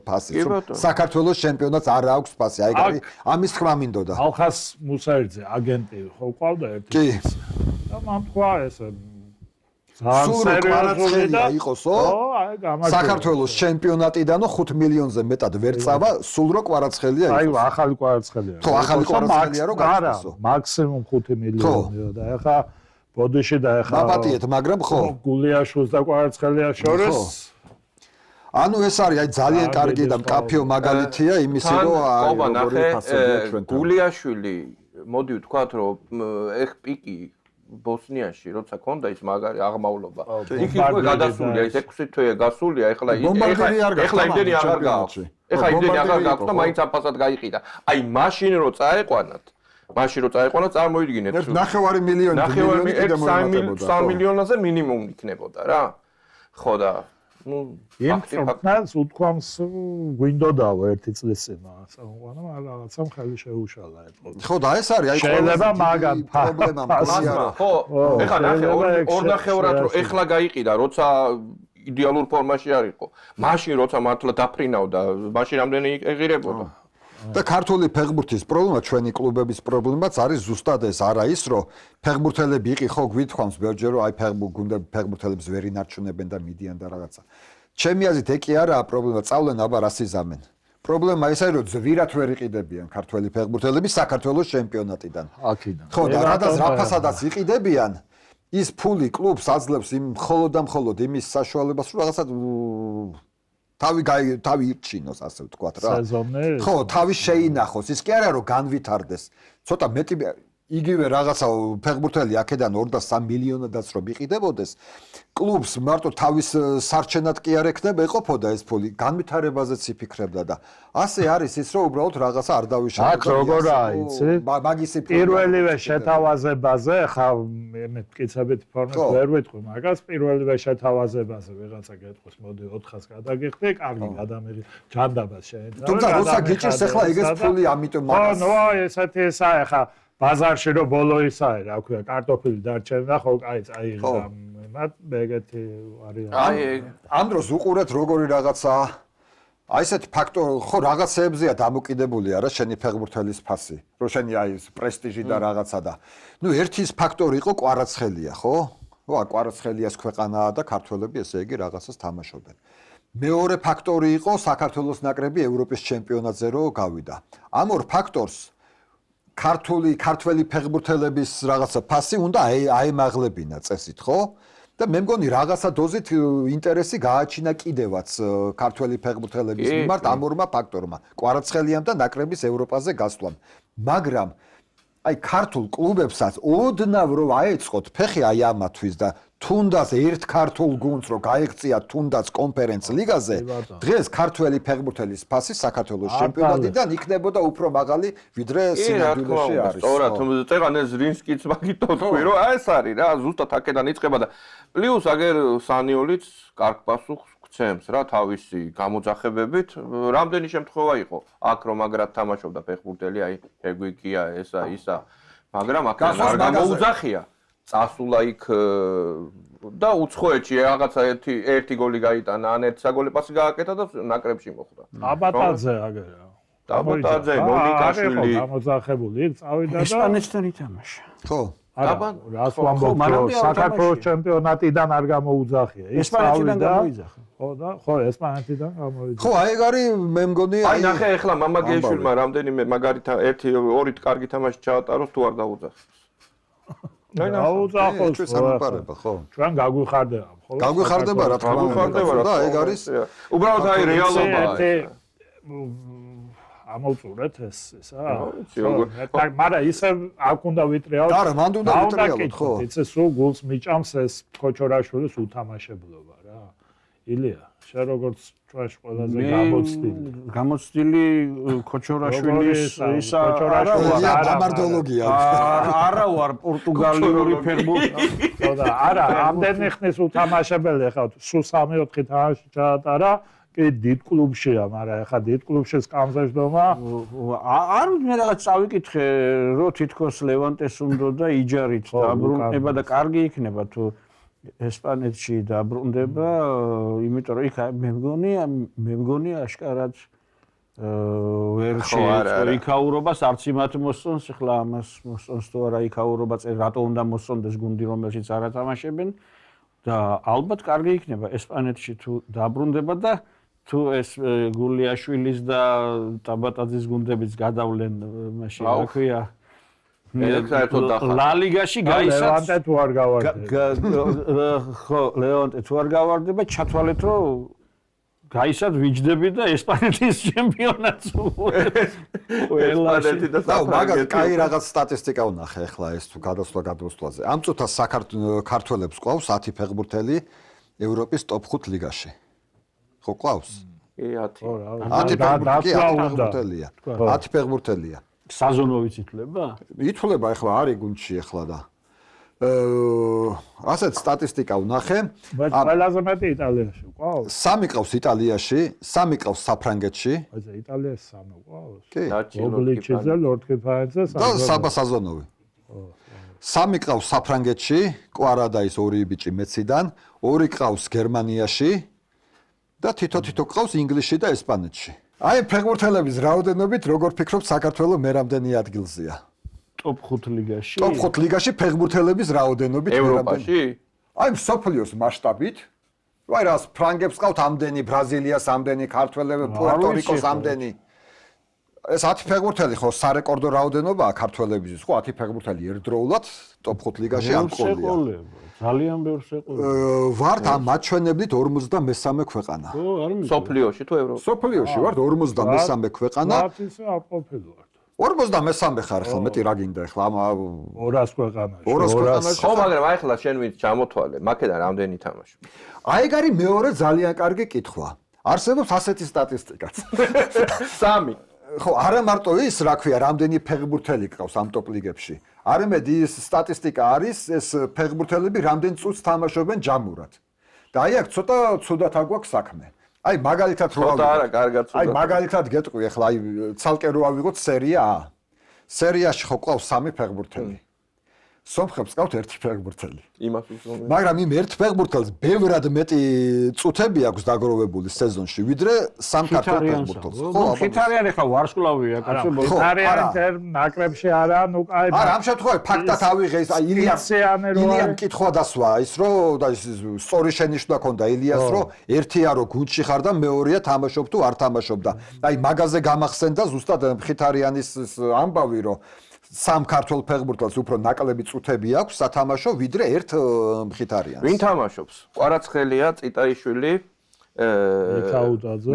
ფასი. საქართველოს ჩემპიონატს არ აქვს ფასი. აი გარი ამის თქმა მინდოდა. ალხას მუსაიძე აგენტი ხო ყავდა ერთი. კი. და მან თქვა ეს ძალიან სერიოზულია იყოსო. ხო, აი გამარჯვება. საქართველოს ჩემპიონატიდანო 5 მილიონზე მეტად ვერ წავა, სულ რო კვარაცხელია იყო. აი ახალი კვარაცხელია. ხო, ახალი კვარაცხელია რო გახსოვსო. მაქსიმუმ 5 მილიონია და ახლა ბოდიში და ახლა მაპატიეთ, მაგრამ ხო. გულიაშვილს და კვარაცხელიას შორის ანუ ეს არის აი ძალიან კარგი და მკაფიო მაგალითია იმისი, რომ როგორი ფასებია ჩვენთან. გულიაშვილი, მოდი ვთქვათ, რომ ეხ პიკი ბოსნიაში როცა ქონდა ის მაგარი აღმავლობა. იქ იყო გადასულია, ის 6 თვეა გასულია, ეხლა იმდენი აღარ გააქვს. ეხლა იმდენი აღარ გააქვს და მაინც აფასად გაიყიდა. აი მაშინ რო წაეყვანათ წარმოიდგინეთ 9 მილიონი 3 მილიონაზე მინიმუმ იქნებოდა რა. ხო და ნუ ფაქტს უთქვამს გვინდოდაო ერთი წლის წინ მაგრამ რაღაცამ ხელი შეუშალა ეთქო. ხო და ეს არის აი შეიძლება მაგან პრობლემა ფასი არა. ხო, ეხლა ნახე 2.5-ად რო ეხლა გაიყიდა, როცა იდეალურ ფორმაში არ იყო. მაშინ როცა მართლა დაფრინავდა, მაშინ რამდენი ეღირებოდა. და ქართული ფეხბურთის პრობლემა, ჩვენი კლუბების პრობლემაც არის ზუსტად ეს, არა ის, რომ ფეხბურთელები იყი ხო გვითხოვს ბევრჯერ, რომ აი ფეხბურთელებს ვერ ინარჩუნებენ და მიდიან და რაღაცა. ჩემი აზრით ეკი არაა პრობლემა, წავლენ აბა რას იზამენ. პრობლემა ის არის, რომ ზვირად ვერ იყიდებიან ქართველი ფეხბურთელები საქართველოს ჩემპიონატიდან. აქედან. ხო და რადგან რაფასადაც იყიდებიან, ის ფული კლუბს აძლევს იმ მხოლოდ და მხოლოდ იმის საშუალებას, რომ რაღაცა თავი ირჩინოს, ასე ვთქვათ რა. სეზონი? ხო, თავი შეინახოს. ის კი არა რომ განვითარდეს. ცოტა მეტი იგივე რაღაცა ფეხბურთელი აქედან 2 და 3 მილიონადაც რომ იყიდებოდეს, კლუბს მარტო თავის სარჩენად კი არ ექნება ეყოფოდა ეს ფული, განვითარებაზეც იფიქრებდა და ასე არის ის რომ უბრალოდ რაღაცა არ დავიშალოთ. აქ როგორაა, იცი? მაგისი პირველივე შეთავაზებაზე, ხა მე მტკიცებით ფორმას ვერ ვიტყვი, მაგას პირველივე შეთავაზებაზე ვიღაცა გეტყვის, მოდი 400-ს გადაგიხდი, კარგი გადამიღი ჯანდაბას შეეძინა. თუმცა როცა გიჭირს ახლა ეგეც ფული, ამიტომ მაგას. ხო, ნუ ესეთი ესაა ხა ბაზარში რო ბოლო ისაა, რა ქვია, კარტოფილი დარჩენდა, ხო, აი მათ ეგეთი არის. აი ამ დროს უყურეთ როგორი რაღაცა აი ესეთი ფაქტორი, ხო, რაღაცეებზეა დამოკიდებული არა შენი ფეხბურთელის ფასი, რო შენი აი ეს პრესტიჟი და რაღაცა და ნუ ერთი ის ფაქტორი იყო კვარაცხელია, ხო? ხო, კვარაცხელიას ქვეყანაა და ქართველები ესე იგი რაღაცას თამაშობენ. მეორე ფაქტორი იყო საქართველოს ნაკრები ევროპის ჩემპიონატზე რო გავიდა. ამ ორ ფაქტორს ქართველი ფეხბურთელების რაღაცა ფასი უნდა აემაღლებინა წესით, ხო? და მე მგონი რაღაცა დოზით ინტერესი გააჩინა კიდევაც ქართველი ფეხბურთელების მიმართ ამ ორმა ფაქტორმა, კვარაცხელიამ და ნაკრების ევროპაზე გასვლამ. მაგრამ აი ქართულ კლუბებსაც ოდნავ რომ აეწყოთ ფეხი აი ამათვის და თუნდაც ერთ ქართულ გუნდს რო გაეღწიათ თუნდაც კონფერენც ლიგაზე დღეს ქართველი ფეხბურთელის ფასი საქართველოს ჩემპიონატიდან იქნებოდა უფრო მაღალი ვიდრე სინამდვილეში არის. სწორად, წეგან ეს რინსკიც მაგით თქვი რომ აი ეს არის რა, ზუსტად აქედან იწყება და პლუს აგერ სანიოლიც კარგ პასუხს გცემს რა თავისი გამოძახებებით. რამდენი შემთხვევა იყო აქ რომ მაგრად თამაშობდა ფეხბურთელი, აი ეგვიკია ესა ისა, მაგრამ აქ არ გამოუძახია. წასულა იქ და უცხოეთში რაღაცა ერთი გოლი გაიტანა, ან ერთ საგოლე პასი გააკეთა და ნაკრებში მოხვდა. აბატაძე აგერა. აბატაძე, ნონიკაშვილი გამოძახებული, წავიდა და ესპანეთთან ითამაშა. ხო. არა, რას ვამბობ, საქართველოს ჩემპიონატიდან არ გამოუძახია. ესპანეთიდან გამოიძახა. ხო და ხო, ესპანეთიდან გამოიძახა. ხო, აი ეგ არის მე მგონი აი ნახე ეხლა მამაგეიშვილმა რამდენიმე მაგარით ერთი ორი კარგი თამაში ჩაატაროს თუ არ დაუძახს. დაუძახოს სამყაროება, ხო. ჩვენ გაგვიხარდება, ხო? გაგვიხარდება რა თქმა უნდა და ეგ არის უბრალოდ აი რეალობაა. ამოვწურეთ ესა. მაგრამ ისე აქ უნდა ვიტრიალოთ. არა, მანდ უნდა ვიტრიალოთ, ხო. იცი სულ გულს მიჭამს ეს ქოჩორაშვილის უთამაშებლობა რა. ილია, შენ როგორც ჩვენში ყველაზე გამოცდილი ქოჩორაშვილის ისა გამარდოლოგია. არა ვარ პორტუგალიური ფეხბურთი. ხო და არა, ამდენი ხნის უთამაშებელი ხარ, სულ 3-4 თამაში ჩაატარა. კი დიდ კლუბშია, მაგრამ ეხა დიდ კლუბში სკამზეშდომა არ მე რაღაც წავიკითხე, რომ თითქოს ლევანტეს უნდა და იჯარით დაბრუნდება და კარგი იქნება თუ ესპანეთში დაბრუნდება, იმიტომ რომ იქ მე მგონი აშკარად ვერ შეიძლება იქაურობას არც იმათ მოსწონს, ახლა ამას მოსწონს თუ არა იქაურობა წერ რატო უნდა მოსწონდეს გუნდი რომელშიც არ ათამაშებენ და ალბათ კარგი იქნება ესპანეთში თუ დაბრუნდება და თუ ეს გულიაშვილის და ტაბატაძის გუნდებიც გადავლენ მაშინ რა ქვია ლა ლიგაში გაისაც ლევანტე თუ არ გავარდება ხო ლევანტე თუ არ გავარდება ჩათვალეთ რომ გაისაც ვიჯდები და ესპანეთის ჩემპიონატს ესპანეთი და მაგას კაი რაღაც სტატისტიკა ვნახე ახლა ეს თუ გადასვლაზე ამ წუთას საქართველოს ყავს 10 ფეხბურთელი ევროპის ტოპ 5 ლიგაში ხო ყავს? კი 10. 10 ფეხბურთელია. 10 ფეხბურთელია. საზონოვიც ითვლება? ითვლება ახლა არის გუნდში ახლა და ასეთ სტატისტიკა ვნახე. ყველაზე მეტი იტალიაში ყავს? 3 ყავს იტალიაში, 3 ყავს საფრანგეთში. აი იტალიაში 3 ყავს. კი. ობლიჩიძე, ლორდკიფაიძე, და საბასაზონოვი. 3 ყავს საფრანგეთში, კვარადაის 2 ბიჭი მეციდან, 2 ყავს გერმანიაში. და თითო ყავს ინგლისში და ესპანეთში. აი ფეხბურთელების რაოდენობით როგორ ფიქრობთ საქართველოს მე რამდენი ადგილზეა? ტოპ 5 ლიგაში? ტოპ 5 ლიგაში ფეხბურთელების რაოდენობით ევროპაში? აი მსოფლიოს მასშტაბით. აი რას ფრანგებს ყავთ ამდენი, ბრაზილიას ამდენი, ქართველები, პუერტო-რიკოს ამდენი. ეს 10 ფეხბურთელი ხო სარეკორდო რაოდენობაა ქართველებისთვის, ხო 10 ფეხბურთელი ერთდროულად ტოპ 5 ლიგაში ამ ყოლია. ძალიან ბევრს ეყოლება. ვართ ამ მაჩვენებლით 53 ქვეყანა. ხო, არ მიწევს. სოფლიოში თუ ევროპაში? სოფლიოში ვართ 53 ქვეყანა. მათ ისე არ ყოფილვართ. 53 ხარ ახლა მეტი რა გინდა ახლა 200 ქვეყანაში. 200 ქვეყანაში. ხო, მაგრამ აი ახლა შენ ვინც ჩამოთვალე, მაკედან რამდენი თამაში? აი ეგ არის მეორე ძალიან კარგი კითხვა. არსებობს ასეთი სტატისტიკაც. 3 ხო, არა მარტო ის, რა ქვია, რამდენი ფეხბურთელი ყავს ამ ტოპ ლიგებში. არამედ ის სტატისტიკა არის, ეს ფეხბურთელები რამდენ წუთს თამაშობენ ჯამურად. და აი აქ ცოტა ცუდად აგვაქვს საქმე. აი მაგალითად რო ცოტა არა, კარგად ცუდად. აი მაგალითად გეტყვი ახლა აი ცალკე რო ავიღოთ სერია A. სერიაში ხო ყავს 3 ფეხბურთელი. სომხებს ყავთ 1 ფეხბურთელი. იმას უზომე. მაგრამ იმ 1 ფეხბურთელს ბევრად მეტი წუთები აქვს დაგროვებული სეზონში, ვიდრე 3 ქართველ ფეხბურთელს. ხო, ხითარიანი ხა ვარსკვლავია, კაცო. ხითარიანი ნაკრებში არა, ნუ აი. არა, ამ შემთხვევაში ფაქტად ავიღეს, აი ილიამ კითხვა დასვა, ის რომ და ის სწორი შენიშვნა ქონდა ილიას, რომ ერთია რომ გუნდში ხარ და მეორეა თამაშობ თუ არ თამაშობ და აი მაგაზე გამახსენდა ზუსტად ხითარიანის ამბავი, რომ 3 ქართველ ფეხბურთელს უფრო ნაკლები წუთები აქვს სათამაშო, ვიდრე 1 მხითარიანს. ვინ თამაშობს? კვარაცხელია, წიტაიშვილი,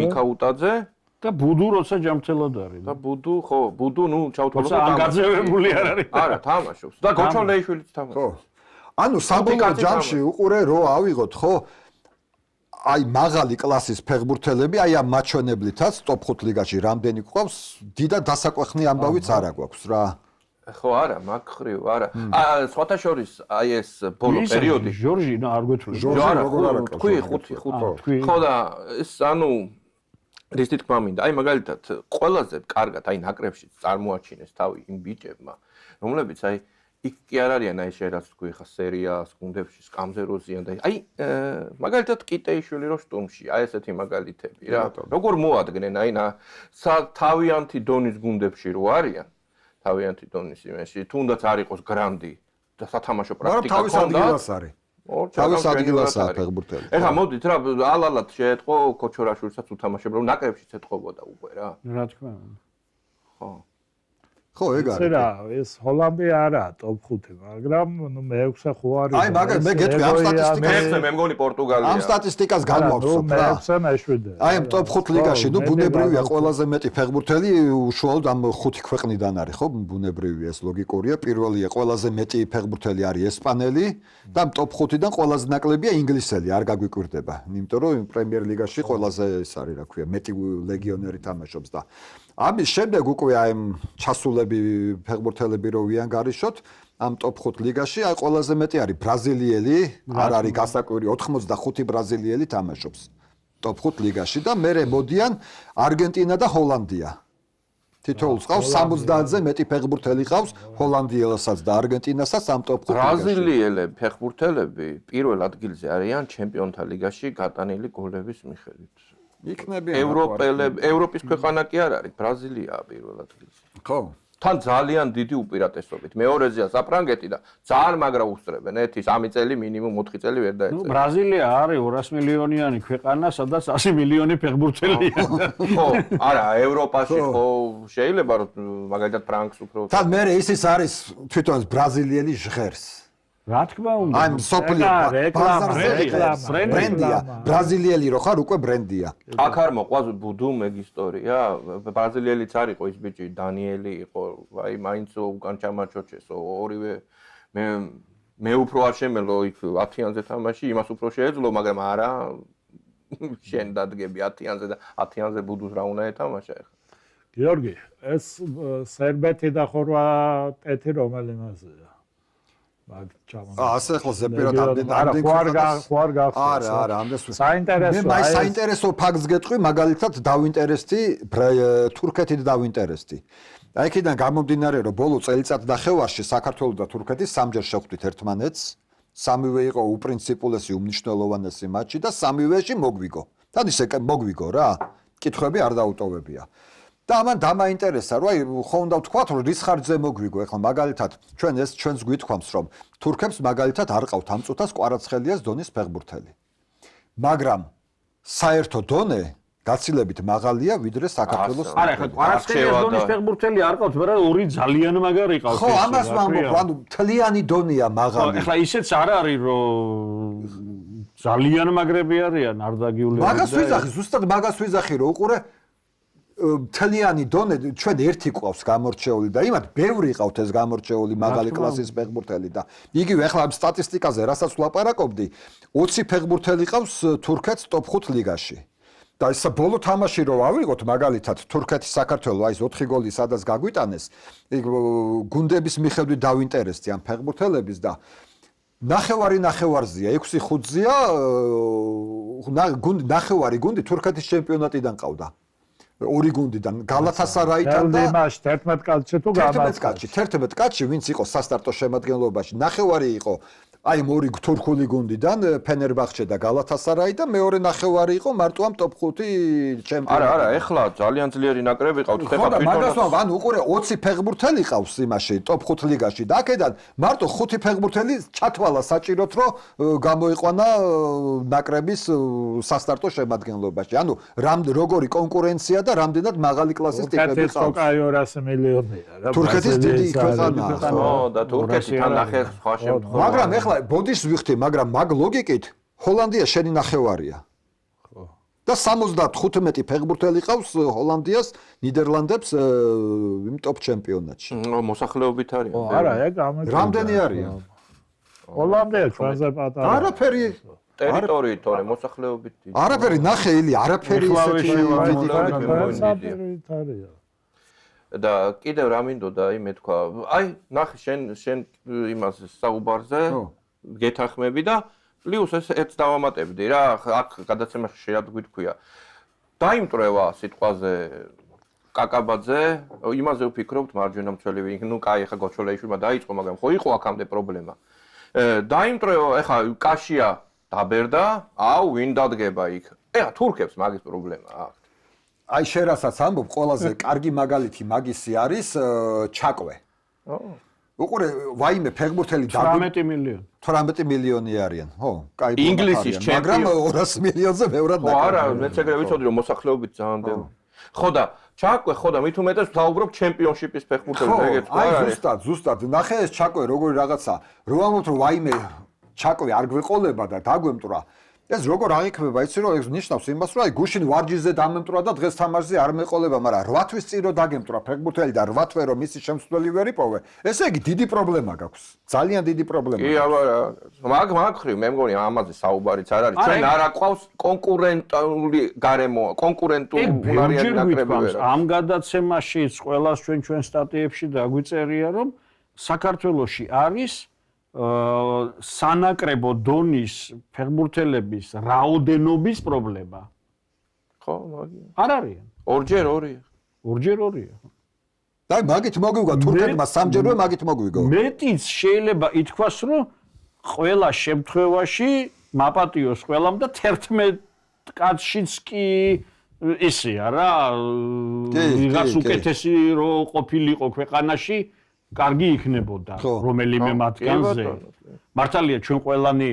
მიქაუტაძე და ბუდუ როცა ჯამთელად არის. და ბუდუ, ხო, ბუდუ, ნუ ჩავთვალოთ. როცა ანგაძევებული არ არის. არა, თამაშობს. და გოჩოლეიშვილიც თამაშობს. ხო. ანუ საბოლოო ჯამში უყურე რო ავიღოთ, ხო? აი მაღალი კლასის ფეხბურთელები, აი ამ მაჩვენებლითაც ტოპ 5 ლიგაში რამდენი გვყავს, დიდად დასაკვეხნი ამბავიც არ აქვს რა. ხო არა, მაგ ხრივ არა. სხვათა შორის აი ეს ბოლო პერიოდი ჟორჟი არ გვეთვლი. არა, თქვი 5. ხო და ეს ანუ რის თქმა მინდა, აი მაგალითად ყველაზე კარგად აი ნაკრებში წარმოაჩინეს თავი იმ ბიჭებმა, რომლებიც აი იქ კი არ არიან აი შეიძლება თქვი ხა სერიას, გუნდებში სკამზე-როზიან და აი მაგალითად კიტეიშვილი რო შტუმში, აი ესეთი მაგალითები რა. როგორ მოადგნენ აი თავიანთი დონის გუნდებში რო არიან, თავიანთი დონის იმაში, თუნდაც არ იყოს გრანდი და სათამაშო პრაქტიკა თავის ადგილას არის. თავის ადგილასაა ფეხბურთელი. ეხლა მოდით რა ალალად შეეთყო ქოჩორაშვილსაც უთამაშებ რომ ნაკრებშიც ეთყობოდა უკვე რა. რა თქმა უნდა. ხო. ხო, ეგ არის. რა, ეს ჰოლანდია არაა ტოპ 5, მაგრამ ნუ მე-6 ხო არის. აი, მაგალითად მე გეტყვი ამ სტატისტიკას. მე მგონი პორტუგალია. ამ სტატისტიკას განვავრცობ რა. მე-6 მეშვიდე. აი, ამ ტოპ 5 ლიგაში, ნუ ბუნებრივია ყველაზე მეტი ფეხბურთელი უშუალოდ ამ 5 ქვეყნიდან არის, ხო? ბუნებრივია, ეს ლოგიკურია. პირველია ყველაზე მეტი ფეხბურთელი არის ესპანელი და ამ ტოპ 5-დან ყველაზე ნაკლებია ინგლისელი, არ გაგვიკვირდება. იმიტომ რომ პრემიერ ლიგაში ყველაზე ეს არის, რა ქვია, მეტი ლეგიონერი თამაშობს და ამის შემდეგ უკვე აი ჩასულები ფეხბურთელები რო ვიანგარიშოთ ამ ტოპ 5 ლიგაში აი ყველაზე მეტი არის ბრაზილიელი, არ არის გასაკვირი 85 ბრაზილიელი თამაშობს ტოპ 5 ლიგაში და მერე მოდიან არგენტინა და ჰოლანდია. თითოეულს ყავს 70-ზე მეტი ფეხბურთელი ყავს ჰოლანდიელსაც და არგენტინასაც ამ ტოპ 5 ლიგაში. ბრაზილიელები ფეხბურთელები პირველ ადგილზე არიან ჩემპიონთა ლიგაში გატანილი გოლების მიხედვით. იქნებიან ევროპის ქვეყანა კი არ არის, ბრაზილიაა პირველ ადგილზე. ხო. თან ძალიან დიდი უპირატესობით. მეორეზეა საფრანგეთი და ძალიან მაგრა უსწრებენ. ერთი 3 წელი მინიმუმ 4 წელი ვერ დაეწერა. ნუ ბრაზილია არის 200 მილიონიანი ქვეყანა, სადაც 100 მილიონი ფეხბურთელია. ხო, არა, ევროპაში ხო შეიძლება რომ მაგალითად ფრანკს უფრო. თან მე ის არის თვითონ ბრაზილიელი ჟღერს. რა თქმა უნდა. აი სოფლიო ბრენდია. ბრაზილიელი რო ხარ უკვე ბრენდია. აქ არ მოყვას ბუდუ მეგ ისტორია. ბრაზილიელიც არ იყო ის ბიჭი, დანიელი იყო. აი მაინც უკან ჩამაჩოჩესო ორივე მე უფრო არ შემელო იქ 10-იანზე თამაში, იმას უფრო შეეძლო, მაგრამ არა შენ დადგები 10-იანზე და 10-იანზე ბუდუს რა უნდა ეთამაშა ახლა. გიორგი, ეს სერბეთი და ხორვატეთი რომელი მასია? მაგ ჩამონა. ასე ახლა ზეპირად ამდენ ხوار გახსოვს. არა, ამდენს საინტერესოა. მე საინტერესო ფაქტს გეტყვი, მაგალითად დავინტერესდი თურქეთით დავინტერესდი. აი იქიდან გამომდინარე რომ ბოლო წელიწად ნახევარში საქართველოს და თურქეთის სამჯერ შეხვდით ერთმანეთს. სამივე იყო უპრინციპულესი, უმნიშვნელოვანესი მატჩი და სამივეში მოგვიგო. თან ისე მოგვიგო რა. კითხვები არ დაუტოვებია. და ამან დამაინტერესა, რომ აი ხო უნდა ვთქვათ, რომ რის ხარჯზე მოგვიგო. ეხლა მაგალითად ჩვენს გვითქვამს, რომ თურქებს მაგალითად არ ყავთ ამ წუთას კვარაცხელიას დონის ფეხბურთელი. მაგრამ საერთო დონე გაცილებით მაღალია ვიდრე საქართველოს. არა, ხო, კვარაცხელიას დონის ფეხბურთელი არ ყავთ, მაგრამ ორი ძალიან მაგარი ყავს. ხო, ამას ვამბობ, ანუ თლიანი დონეა მაღალი. ეხლა ისეც არ არის, რომ ძალიან მაგრები არიან არდაგიული. მაგას ვიზახი, ზუსტად მაგას ვიზახი, რომ უყურე თლიანი დონე ჩვენ ერთი ყავს გამორჩეული და იმათ ბევრი ყავთ ეს გამორჩეული მაღალი კლასის ფეხბურთელი და იგივე ახლა ამ სტატისტიკაზე რასაც ვლაპარაკობდი 20 ფეხბურთელი ყავს თურქეთს ტოპ 5 ლიგაში და ეს ბოლო თამაში რო ავიღოთ მაგალითად თურქეთის საქართველოს აი ეს 4 გოლი სადაც გაგვიტანეს გუნდების მიხედვით დავინტერესდი ამ ფეხბურთელების და ნახევარზია 6-5-ზია ნახევარი გუნდი თურქეთის ჩემპიონატიდან ყავდა ორი გუნდიდან გალათასარაიდან და 11 კაცი თუ გამარჯვებული 11 კაცი ვინც იყო სასტარტო შემადგენლობაში ნახევარი იყო აი ორი თურქული გუნდიდან ფენერბახჩე და გალათასარაი და მეორე ნახევარი იყო მარტო ამ ტოპ 5 ჩემპიონატი არა ეხლა ძალიან ძლიერი ნაკრები ყავთ ხება თვითონ მაგას ვამბობ ანუ უყურე 20 ფეხბურთელი ყავს იმაში ტოპ 5 ლიგაში და აქედან მარტო 5 ფეხბურთელი ჩათვალა საჭიროთ რომ გამოიყვანა ნაკრების სასტარტო შემადგენლობაში ანუ როგორი კონკურენცია და რამდენად მაღალი კლასის ტიპები ყავს აი 200 მილიონია რა თურქეთის დიდი ქვეყანაა ხო და თურქეთთან ნახე სხვა შემთხვევაში მაგრამ ეხლა ბოდის ვიხდი, მაგრამ მაგ ლოგიკით ჰოლანდია შენი ნახევარია. ხო. და 75 ფეხბურთელი ყავს ჰოლანდიას, ნიდერლანდებს იმ ტოპ ჩემპიონატში. მოსახლეობით არის. არა, ეგ ამას. რამდენი არიან? ჰოლანდია ჩვენზე პატარა. არაფერი ტერიტორიით თორე მოსახლეობით. არაფერი ნახე ილი, არაფერი არია. და კიდევ რა მინდოდა მე თქვა, აი ნახე შენ იმას საუბარზე გეთანხმები და პლუს ეს დავამატებდი რა, აქ გადაცემაში შეიძლება გითქვია. დაიმტრევა სიტყვაზე კაკაბაძე, იმაზე ვფიქრობთ მარჯვენა მცველები, ნუ კაი ხა გოჩოლეიშვილმა დაიწყო, მაგრამ ხო იყო აქამდე პრობლემა. დაიმტრევა, ეხა კაშია დაბერდა, აუ ვინ დადგება იქ. ეხა თურქებს მაგის პრობლემა აქვს. აი შენ რასაც ამბობ, ყველაზე კარგი მაგალითი მაგისი არის ჩაკვე. უყურე, ვაიმე ფეხბურთელი 18 მილიონი. 18 მილიონი არიან. ხო, კაი. ინგლისის ჩემპიონი. მაგრამ 200 მილიონზე მეორად ნაკრები. ხო, არა, მეც ეგრე ვიცოდი რომ მოსახლეობით ძალიან ბევრი. ხო და ჩაკვე, ხო და მით უმეტეს ვთაუბრობ ჩემპიონშიპის ფეხბურთელზე, ეგეც ხო არის. ზუსტად, ნახე ეს ჩაკვე როგორი რაღაცა. რო ამბობთ რომ ვაიმე ჩაკვე არ გვეყოლება და დაგვემტრა. ეს როგორ აღიქმება, იცი რომ ეს ნიშნავს იმას, რომ აი გუშინ ვარჯიშზე დამემტრა და დღეს თამაშზე არ მეყოლება, მაგრამ 8 თვის წინ რო დაგემტრა ფეხბურთელი და 8 თვე რომ მისი შემცვლელი ვერ იპოვე, ესე იგი დიდი პრობლემა გაქვს. ძალიან დიდი პრობლემა. კი, აბა, მაგხრივ მე მგონი ამაზე საუბარიც არ არის. ჩვენ არ აყვავს კონკურენტული გარემო, კონკურენტული უნარიანი ნაკრები ვერ აქვს. ამ გადაცემაშიც ყველას ჩვენ სტატიებში დაგვიწერია, რომ საქართველოში არის სანაკრებო დონის ფეხბურთელების რაოდენობის პრობლემა. ხო, მაგია. არ არიან. ორჯერ ორია. ორჯერ ორია. და მაგით მოგვიგვა თურქებმა სამჯერვე მაგით მოგვიგო. მეტიც შეიძლება ითქვას, რომ ყველა შემთხვევაში მაპატიოს ყველამ და 11 კაცშიც კი ისეა რა, ვიღაც უკეთესი რო ყოფილიყო ქვეყანაში კარგი იქნებოდა რომელიმე მათგანზე. მართალია ჩვენ ყველანი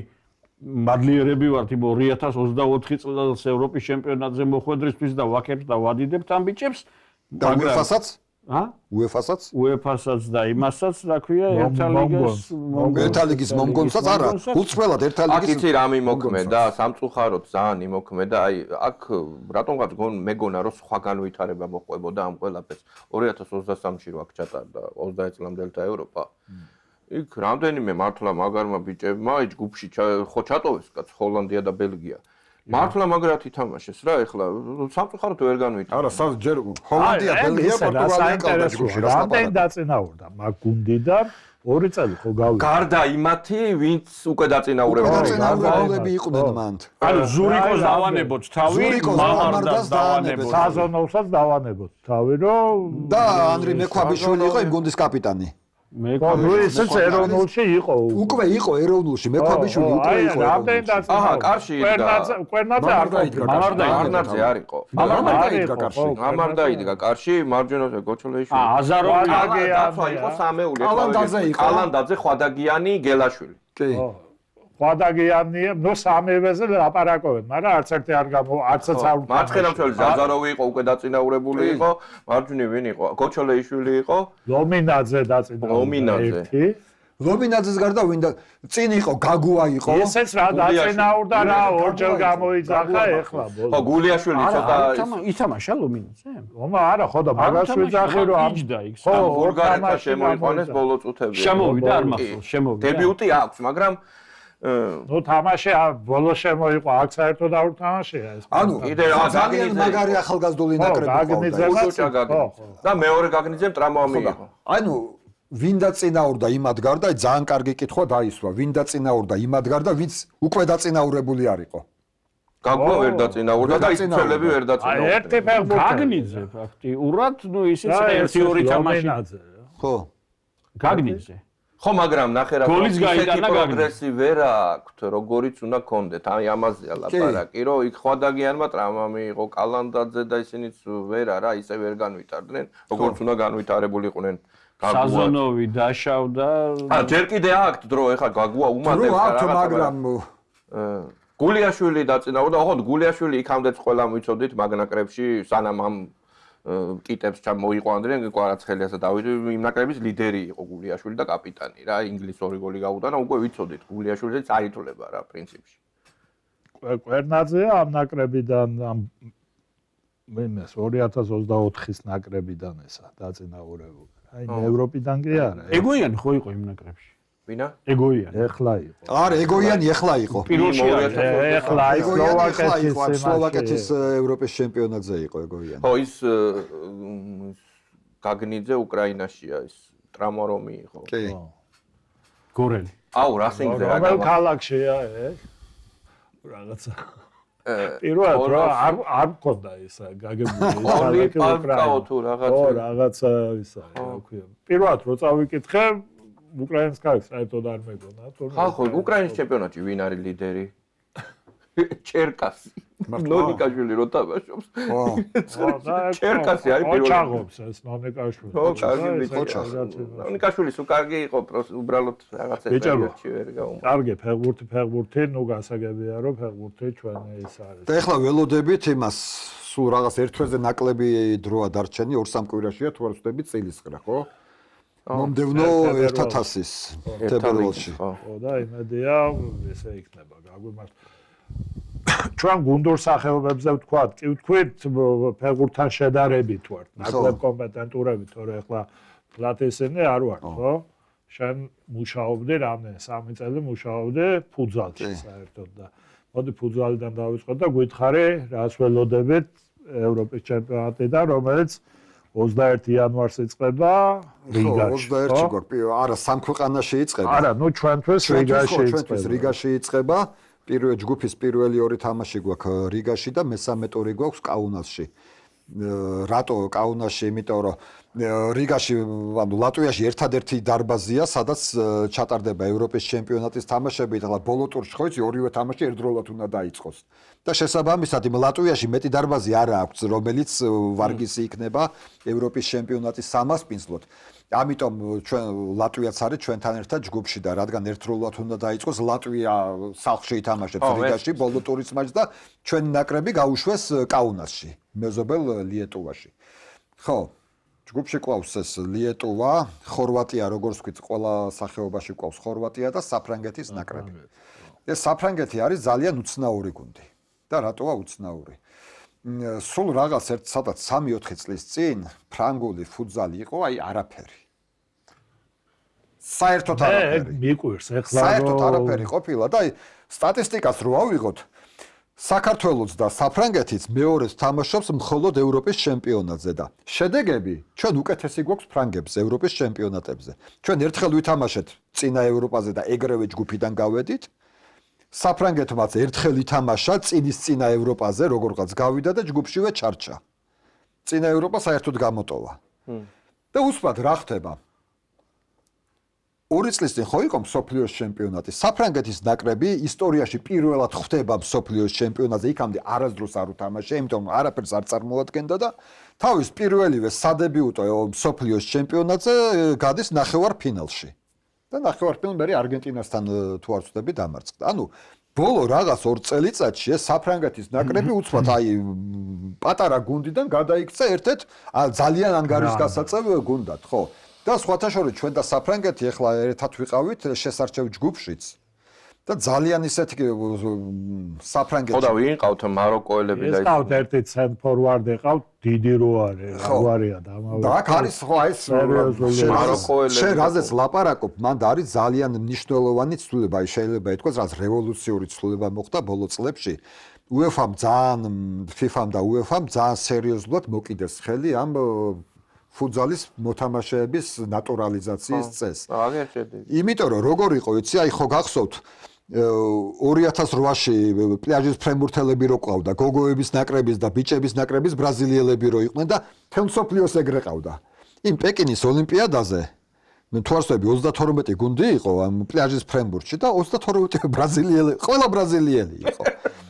მადლიერები ვართ იმ 2024 წელს ევროპის ჩემპიონატზე მოხვედრისთვის და ვაკებს და ვადიდებთ ამ ბიჭებს. და UEFA-საც? UEFA-საც? UEFA-საც და იმასაც, რა ქვია, ერთა ლიგის მომგონსაც არა, გულწრფელად ერთა ლიგის. აქ იცი რა მიმოქმედა, სამწუხაროდ ძალიან იმოქმედა, აი აქ რატომღაც მეგონა რომ სხვა განვითარება მოყვებოდა ამ ყველაფერს 2023-ში რო აქ ჩატარდა 20 წლამდელთა ევროპა. იქ რამდენიმე მართლა მაგარმა ბიჭებმა აი ჯგუფში ხო ჩატოვეს კაც ჰოლანდია და ბელგია. მართლა მაგრად ითამაშეს რა ეხლა სამწუხაროდ ვერ განვითარდა. არა, ჯერ ჰოლანდია, ბელგია, პორტუგალია ყავდა ჯგუფში რა. რამდენი დაწინაურდა მაგ გუნდიდან 2 წელი ხო გავიდა. გარდა იმათი, ვინც უკვე დაწინაურებულები იყვნენ მანდ. ანუ ზურიკოს დავანებოთ თავი, მამარდას დავანებოთ. საზონოვსაც დავანებოთ თავი, რომ და ანდრი მექვაბიშვილი იყო იმ გუნდის კაპიტანი. მექვაბიშვილიც ეროვნულში იყო. უკვე იყო ეროვნულში, მექვაბიშვილი უკვე იყო. რამდენი დაწინაურდა? აჰა, კარში იდგა. კვერნაძე არ დაიდგა. მამარდაიდგა არ იყო. მამარდაიდგა კარში. მამარდაიდგა კარში, მარჯვენაზე გოჩოლეიშვილი. აზაროვი დაცვა იყო სამეული. კალანდაძე, ხვადაგიანი, გელაშვილი. კი. ხვადაგიანი, ნუ სამივეზე ლაპარაკობენ, მაგრამ არც ერთი არ არცაც არ ვთქვა. მარცხენა მცველი ზაზაროვი იყო, უკვე დაწინაურებული იყო. მარჯვნივ ვინ იყო? გოჩოლეიშვილი იყო. ლომინაძე დაწინაურდა. ლომინაძეს გარდა ვინდა წინ იყო, გაგუა იყო. ესეც რა დაწინაურდა რა, ორჯერ გამოიძახა ეხლა. ხო, გულიაშვილი ცოტა ითამაშა ლომინაძე? ომა არა, ხო და მაგას ვიძახე რომ იჯდა იქ. ხო, ბულგარეთთან შემოიყვანეს ბოლო წუთებში. შემოვიდა არ მახსოვს, შემოვიდა. დებიუტი აქვს, მაგრამ ნუ თამაში ბოლო შემოიყო, აქ საერთოდ არ უთამაშია ეს. ანუ ძალიან მაგარი ახალგაზრდული ნაკრები ყავდა. და მეორე გაგნიძემ ტრამვა მიიღო. ანუ ვინ დაწინაურდა იმად გარდა, ძალიან კარგი კითხვა დაისვა. ვინ დაწინაურდა იმად გარდა, ვინც უკვე დაწინაურებული არ იყო. გაგუა ვერ დაწინაურდა და ისწრები ვერ დაწინაურდა. აი ერთი ფეხბურთელი. გაგნიძე ფაქტიურად, ნუ ისიც 1-2 თამაში. ხო. გაგნიძე. ხო, მაგრამ ნახე რა გოლის გაიტანა პროგრესი ვერ აქვთ, როგორიც უნდა კონდეთ. აი ამაზეა ლაპარაკი, რომ იქ ხვადაგიანმა ტრამვა მიიღო, კალანდაძე და ისინიც ვერ არა, ისე ვერ განვითარდნენ, როგორც უნდა განვითარებულიყვნენ. საზონოვი დაშავდა. ჯერ კიდე აქვთ დრო, ეხლა გაგუა უმატებს რაღაცა, მაგრამ გულიაშვილი დაწინაურდა, ხო, გულიაშვილი იქამდეც ყველა მიცოდით მაგნაკრებში, სანამ ამ კიტებს ჩამოიყვანდნენ, კვარაცხელიას და დავით იმ ნაკრების ლიდერი იყო გულიაშვილი და კაპიტანი რა, ინგლისს 2 გოლი გაუტანა, უკვე ვიცოდით, გულიაშვილზე წაითვლება რა პრინციპში. კვერნაძეა ამ ნაკრებიდან ამ 2024-ის ნაკრებიდან ესა დაწინაურებული. აი ევროპიდან კი არა. ეგოიანი ხო იყო იმ ნაკრებში? ვინა? ეგოიანი. ეხლა იყო. არა, ეგოიანი ეხლა იყო. პირველში ეხლა სლოვაკეთის ევროპის ჩემპიონატზე იყო ეგოიანი. ხო, ის გაგნიძე უკრაინაშია ის ტრამვა რომ მიიღო. კი. გორელი. აუ, რასინგზე რა გამო ქალაქშია ეს? რაღაცა პირველად რა არ მქონდა ისა გაგებული პალკაო თუ რაღაცა. ო რაღაცა ისა რა ქვია. პირველად რო წავიკითხე უკრაინის ქალაქს საერთოდ არ მეგონა. ხო, უკრაინის ჩემპიონატში ვინ არის ლიდერი? ჩერკასი. ნონიკაშვილი რო თამაშობს. ჩერკასი არის პირველი. ოჩაღობს ეს ნონიკაშვილი. ხო, კარგი ბიჭია. ნონიკაშვილის უკარგი იყო, უბრალოდ რაღაცა პერიოდში ვერ გაუმო. კარგი, ფეხბურთი, ნუ გასაგებია რომ ფეხბურთი ჩვენი ის არის. და ეხლა ველოდებით იმას სულ რაღაც ერთ თვეზე ნაკლები დროა დარჩენი 2-3 კვირაშია თუ არ ვწდები წილისყრა, ხო? მომდევნო 1000-ის თებერვალში. ხო და იმედია ესე იქნება გაგვიმართ. ჩვენ გუნდურ სახეობებზე ვთქვათ, კი ვთქვით ფეხბურთთან შედარებით ვართ, ნაკლებ კომპეტენტურები, თორე ახლა ფლატესენი არ ვართ, ხო? შენ მუშაობდი რამდენი 3 წელი მუშაობდი ფუტზალში საერთოდ და მოდი ფუტზალიდან დავიწყოთ და გითხარი რას ველოდებით ევროპის ჩემპიონატიდან, რომელიც 21 იანვარს იწყება რიგაში. 21 გვაქვს, არა, 3 ქვეყანაში იწყება. არა, ნუ ჩვენთვის რიგაში იწყება. ჩვენთვის რიგაში იწყება. პირველ ჯგუფის პირველი 2 თამაში გვაქვს რიგაში და მესამე ტური გვაქვს კაუნასში. რატო კაუნასში? იმიტომ რომ რიგაში, ანუ ლატვიაში ერთადერთი დარბაზია, სადაც ჩატარდება ევროპის ჩემპიონატის თამაშები და ბოლო ტურში ხო იცი ორივე თამაში ერთდროულად უნდა დაიწყოს. და შესაბამისად იმ ლატვიაში მეტი დარბაზი არ აქვს, რომელიც ვარგისი იქნება ევროპის ჩემპიონატის სამასპინძლოდ. ამიტომ ჩვენ ლატვიაც არის ჩვენთან ერთად ჯგუფში და რადგან ერთდროულად უნდა დაიწყოს, ლატვია სახლში ითამაშებს რიგაში ბოლო ტურის მაჩს და ჩვენი ნაკრები გაუშვეს კაუნასში, მეზობელ ლიეტუვაში. ხო, ჯგუფში ყავს ეს ლიეტუვა, ხორვატია, როგორც ვთქვით, ყველა სახეობაში ყავს ხორვატია და საფრანგეთის ნაკრები. ეს საფრანგეთი არის ძალიან უცნაური გუნდი. და რატოა უცნაური? სულ რაღაც ერთ სადაც 3-4 წლის წინ ფრანგული ფუტზალი იყო, აი არაფერი. საერთოდ არაფერი. მიყვირს ეხლა საერთოდ არაფერი ყოფილა და აი სტატისტიკას რო ავიღოთ, საქართველოს და საფრანგეთის მეორეს თამაშობს მხოლოდ ევროპის ჩემპიონატზე და შედეგები ჩვენ უკეთესი გვაქვს ფრანგებს ევროპის ჩემპიონატებზე. ჩვენ ერთხელ ვითამაშეთ წინა ევროპაზე და ეგრევე ჯგუფიდან გავედით. საფრანგეთმაც ერთხელ ითამაშა წინის წინა ევროპაზე, როგორღაც გავიდა და ჯგუფშივე ჩარჩა. წინა ევროპა საერთოდ გამოტოვა. და უსმად რა ხდება? 2 წლის წინ ხო იყო მსოფლიოს ჩემპიონატი. საფრანგეთის ნაკრები ისტორიაში პირველად ხვდება მსოფლიოს ჩემპიონატზე, იქამდე არასდროს არ უთამაშია, იმიტომ რომ არაფერს არ წარმოადგენდა და თავის პირველივე სადებიუტო მსოფლიოს ჩემპიონატზე გადის ნახევარფინალში. და ნახევარფინალში მე არგენტინასთან თუ არ ვწდები დამარცხდა. ანუ ბოლო რაღაც 2 წელიწადში ეს საფრანგეთის ნაკრები უცბად აი პატარა გუნდიდან გადაიქცა ერთ-ერთ ძალიან ანგარიშგასაწევ გუნდად, ხო? და სხვათა შორის ჩვენ და საფრანგეთი ახლა ერთად ვიყავით შესარჩევ ჯგუფშიც. და ძალიან ისეთი საფრანგეთი. ხო და ვინ ყავთ მაროკოელები და ეს ყავთ ერთი ცენტრ ფორვარდი ყავთ დიდი როარი, რაგვარია დამავე. და აქ არის ხო ეს მაროკოელები. შენ რაზეც ლაპარაკობ, მან არის ძალიან მნიშვნელოვანი ცვლილება, აი შეიძლება ითქვას, რაც რევოლუციური ცვლილება მოხდა ბოლო წლებში. UEFA-მ ძალიან, FIFA-მ და UEFA-მ ძალიან სერიოზულად მოკიდეს ხელი ამ ფუტზალის მოთამაშეების ნატურალიზაციის წესს. აღარ შედეგი. იმიტომ რომ როგორ იყო, იცი, აი ხო გახსოვთ 2008-ში პლაჟის ფრენბურთელები რო ყავდა, გოგოების ნაკრების და ბიჭების ნაკრების ბრაზილიელები რო იყვნენ და თემსოფლიოს ეგრე ყავდა. იმ პეკინის ოლიმპიადაზე თუ არ ვსვები 32 გუნდი იყო ამ პლაჟის ფრენბურთში და 32 ბრაზილიელი, ყველა ბრაზილიელი იყო.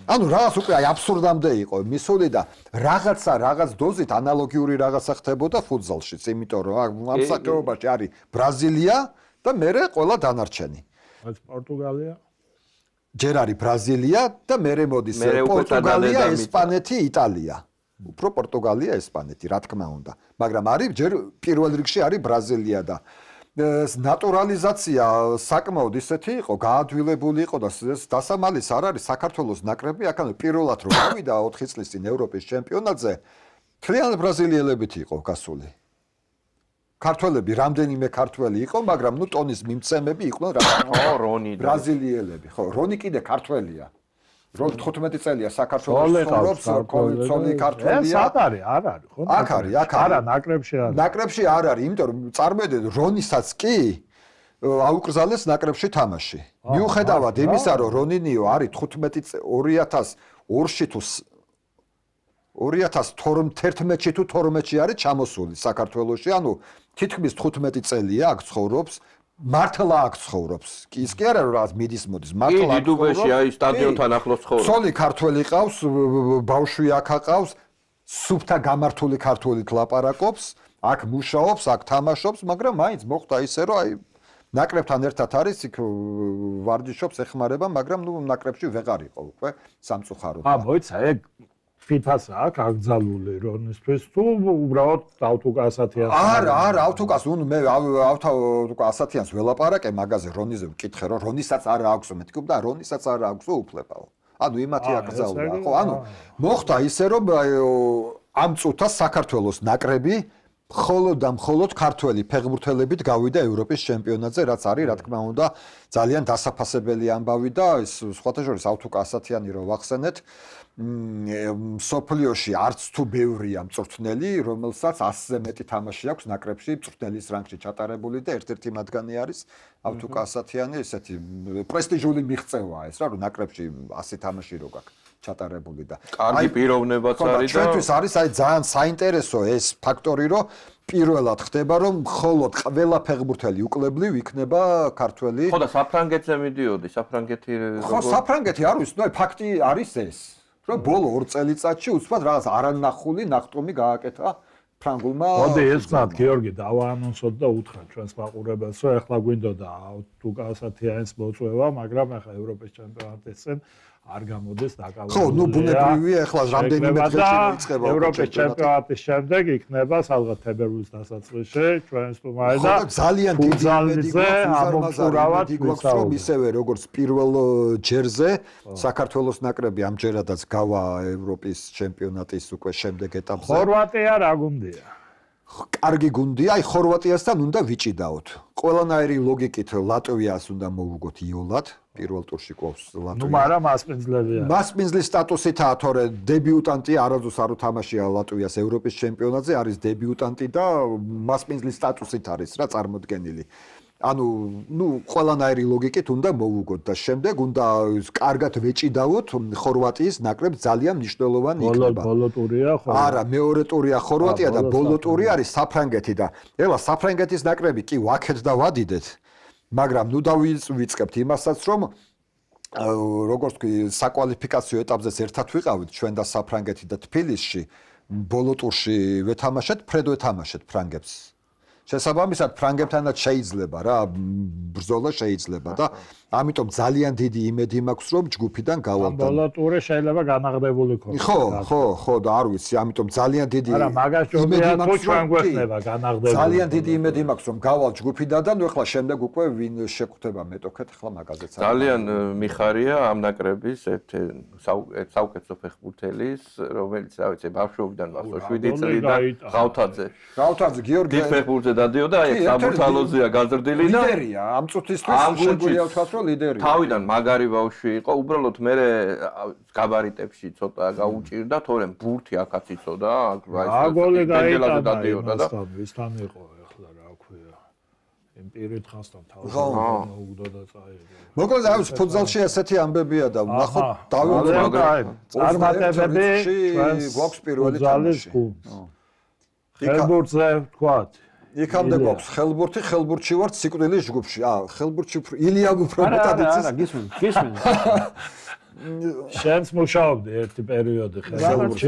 ანუ რაღაც უკვე აი აბსურდამდე იყო მისული და რაღაც დოზით ანალოგიური რაღაცა ხდებოდა ფუტზალშიც, იმიტომ რომ ამ საკეობაში არის ბრაზილია და მერე ყველა დანარჩენი. ეს პორტუგალია. ჯერ არის ბრაზილია და მერე მოდის პორტუგალია, ესპანეთი, იტალია. უფრო პორტუგალია, ესპანეთი, რა თქმა უნდა. მაგრამ არის ჯერ პირველ რიგში არის ბრაზილია და ნატურალიზაცია საკმაოდ ისეთი იყო, გაადვილებული იყო და დასამალის არ არის საქართველოს ნაკრები, აქ პირველად რომ გავიდა 4 წლის წინ ევროპის ჩემპიონატზე, მთლიანად ბრაზილიელებით იყო გასული. ქართველები, რამდენიმე ქართველი იყო, მაგრამ ტონის მიმცემები იყვნენ რონი ბრაზილიელები, ხო, რონი კიდე ქართველია. რომ 15 წელია საქართველოს ცხოვრობს, კონცოლი ქართველია. ეს არ არის, ხო? აქ არის. არა, ნაკრებში არის. ნაკრებში არ არის, იმიტომ რომ წარმოედეთ რონისაც კი აუკრძალეს ნაკრებში თამაში. მიუხედავად იმისა, რომ რონინიო არის 2002-ში თუ 2011-ში თუ 12-ში არის ჩამოსული საქართველოში, ანუ თითქმის 15 წელია აქ ცხოვრობს. მართლა აქ ცხოვრობს. კი ის კი არა რომ რაღაც მიდის მოდის, მართლა აქ ცხოვრობს. დიდუბეში აი სტადიონთან ახლოს ცხოვრობს. ცოლი ქართველი ყავს, ბავშვი აქ ყავს, სუფთა გამართული ქართველით ლაპარაკობს, აქ მუშაობს, აქ თამაშობს, მაგრამ მაინც მოხდა ისე რომ აი ნაკრებთან ერთად არის, იქ ვარჯიშობს, ეხმარება, მაგრამ ნაკრებში ვეღარ იყო უკვე სამწუხაროდ. მოიცა, ეგ FIFA-ს აქვს აკრძალული რონისთვის თუ უბრალოდ ავტოკასათიანს? არა, ავტოკას, მე ავტოკასათიანს ველაპარაკე, მაგაზე რონიზე ვკითხე, რომ რონისაც არ აქვს, მეთქი და რონისაც არ აქვს უფლებაო. ანუ იმათი აკრძალვა, ხო? ანუ მოხდა ისე, რომ ამ წუთას საქართველოს ნაკრები მხოლოდ და მხოლოდ ქართველი ფეხბურთელებით გავიდა ევროპის ჩემპიონატზე, რაც არის, რა თქმა უნდა, ძალიან დასაფასებელი ამბავი და ეს სხვათა შორის ავტოკასათიანი რო ვახსენეთ, სოფლიოში არც თუ ბევრია მწვრთნელი, რომელსაც 100-ზე მეტი თამაში აქვს ნაკრებში მწვრთნელის რანგში ჩატარებული და ერთ-ერთი მათგანი არის ავტოკასათიანი, ესეთი პრესტიჟული მიღწევაა ეს რა, რომ ნაკრებში 100 თამაში რო გაქვს ჩატარებული და კარგი პიროვნებაც არის და ჩვენთვის არის აი ძალიან საინტერესო ეს ფაქტორი, რომ პირველად ხდება, რომ მხოლოდ ყველა ფეხბურთელი უკლებლივ იქნება ქართველი. ხო და საფრანგეთზე მიდიოდი, საფრანგეთი ხო, საფრანგეთი არ ვიცი, ნუ ფაქტი არის ეს. რომ ბოლო 2 წელიწადში უცბად რაღაც არანახული ნახტომი გააკეთა ფრანგულმა. მოდი ეს ვთქვათ, გიორგი, დავაანონსოთ და უთხრათ ჩვენს მაყურებელს, რომ ეხლა გვინდოდა ავტოკასათიანის მოწვევა, მაგრამ ეხლა ევროპის ჩემპიონატის წინ არ გამოდის დაკავებული. ხო, ნუ ბუნებრივია, ეხლა რამდენიმე დღეში მოიწყება ევროპის ჩემპიონატის შემდეგ იქნება სადღაც თებერვლის დასაწყისში ჩვენ სტუმარი და ძალიან დიდი იმედი ამომწურავად გვაქვს, რომ ისევე როგორც პირველ ჯერზე საქართველოს ნაკრები ამჯერადაც გავა ევროპის ჩემპიონატის უკვე შემდეგ ეტაპზე. ხორვატია რა გუნდია? კარგი გუნდია, აი ხორვატიასთან უნდა ვიჭიდაოთ. ყველანაირი ლოგიკით ლატვიას უნდა მოვუგოთ იოლად. პირველ ტურში ყოფს ლატვია. ნუ მაგრამ მასპინძლებია. მასპინძლის სტატუსითაა, თორე დებიუტანტია, არასდროს არ უთამაშია ლატვიას ევროპის ჩემპიონატზე, არის დებიუტანტი და მასპინძლის სტატუსით არის რა წარმოდგენილი. ანუ, ყველანაირი ლოგიკით უნდა მოვუგოთ და შემდეგ უნდა კარგად ვეჭიდავოთ ხორვატიის ნაკრებს ძალიან მნიშვნელოვანი იქნება. ბოლო ტურია ხო? არა, მეორე ტურია ხორვატია და ბოლო ტური არის საფრანგეთი და ელა საფრანგეთის ნაკრები კი ვაქეთ და ვადიდეთ. მაგრამ დავიწყებთ იმასაც, რომ როგორც თქვი, საკვალიფიკაციო ეტაპზეც ერთად ვიყავით ჩვენ და საფრანგეთი და თბილისში, ბოლო ტურში ვეთამაშეთ, ფრედ ვეთამაშეთ ფრანგებს. შესაბამისად ფრანგებთანაც შეიძლება რა, ბრძოლა შეიძლება და ამიტომ ძალიან დიდი იმედი მაქვს, რომ ჯგუფიდან გავალთ. ბოლო ტური შეიძლება განაღდებული ქონდეს. ხო და არ ვიცი, ამიტომ ძალიან დიდი არა, მაგას ჯობია თუ ჩვენ გვეხნება განაღდებული. ძალიან დიდი იმედი მაქვს, რომ გავალთ ჯგუფიდან და ნუ ახლა შემდეგ უკვე ვინ შეგვხვდება მეტოქეთ, ახლა მაგაზეც არის. ძალიან მიხარია ამ ნაკრების საუკეთესო ფეხბურთელის, რომელიც რა ვიცი, ბავშვობიდან მახსოვს 7 წლიდან ღავთაძე. ღავთაძე გიორგი ფეხბურთზე დადიოდა, აი საბურთალოზია გაზრდილი და ლიდერია ამ წუთისთვის შეგვიძლია ვთქვათ, რომ ლიდერია. თავიდან მაგარი ბავშვი იყო, უბრალოდ მე გაბარიტებში ცოტა გაუჭირდა, თორემ ბურთი აქაც იცოდა, აი გოლი გაიტანა და ვისთან იყო ახლა რა ქვია. იმ პირით ხასთან თავი მოუგდო და წაიღო. მოკლედ აი ფუტზალში ესეთი ამბებია და ნახოთ დავიწყოთ წარმატებები ჩვენს გვაქვს პირველი თამაში. ხელბურთზე ვთქვათ. იქამდე გვაქვს ხელბურთში ვართ სიკვდილის ჯგუფში. ხელბურთში ილია უფრო მეტად იცის. არა, გისმენთ. შენს მუშაობდი ერთი პერიოდი ხელბურთში.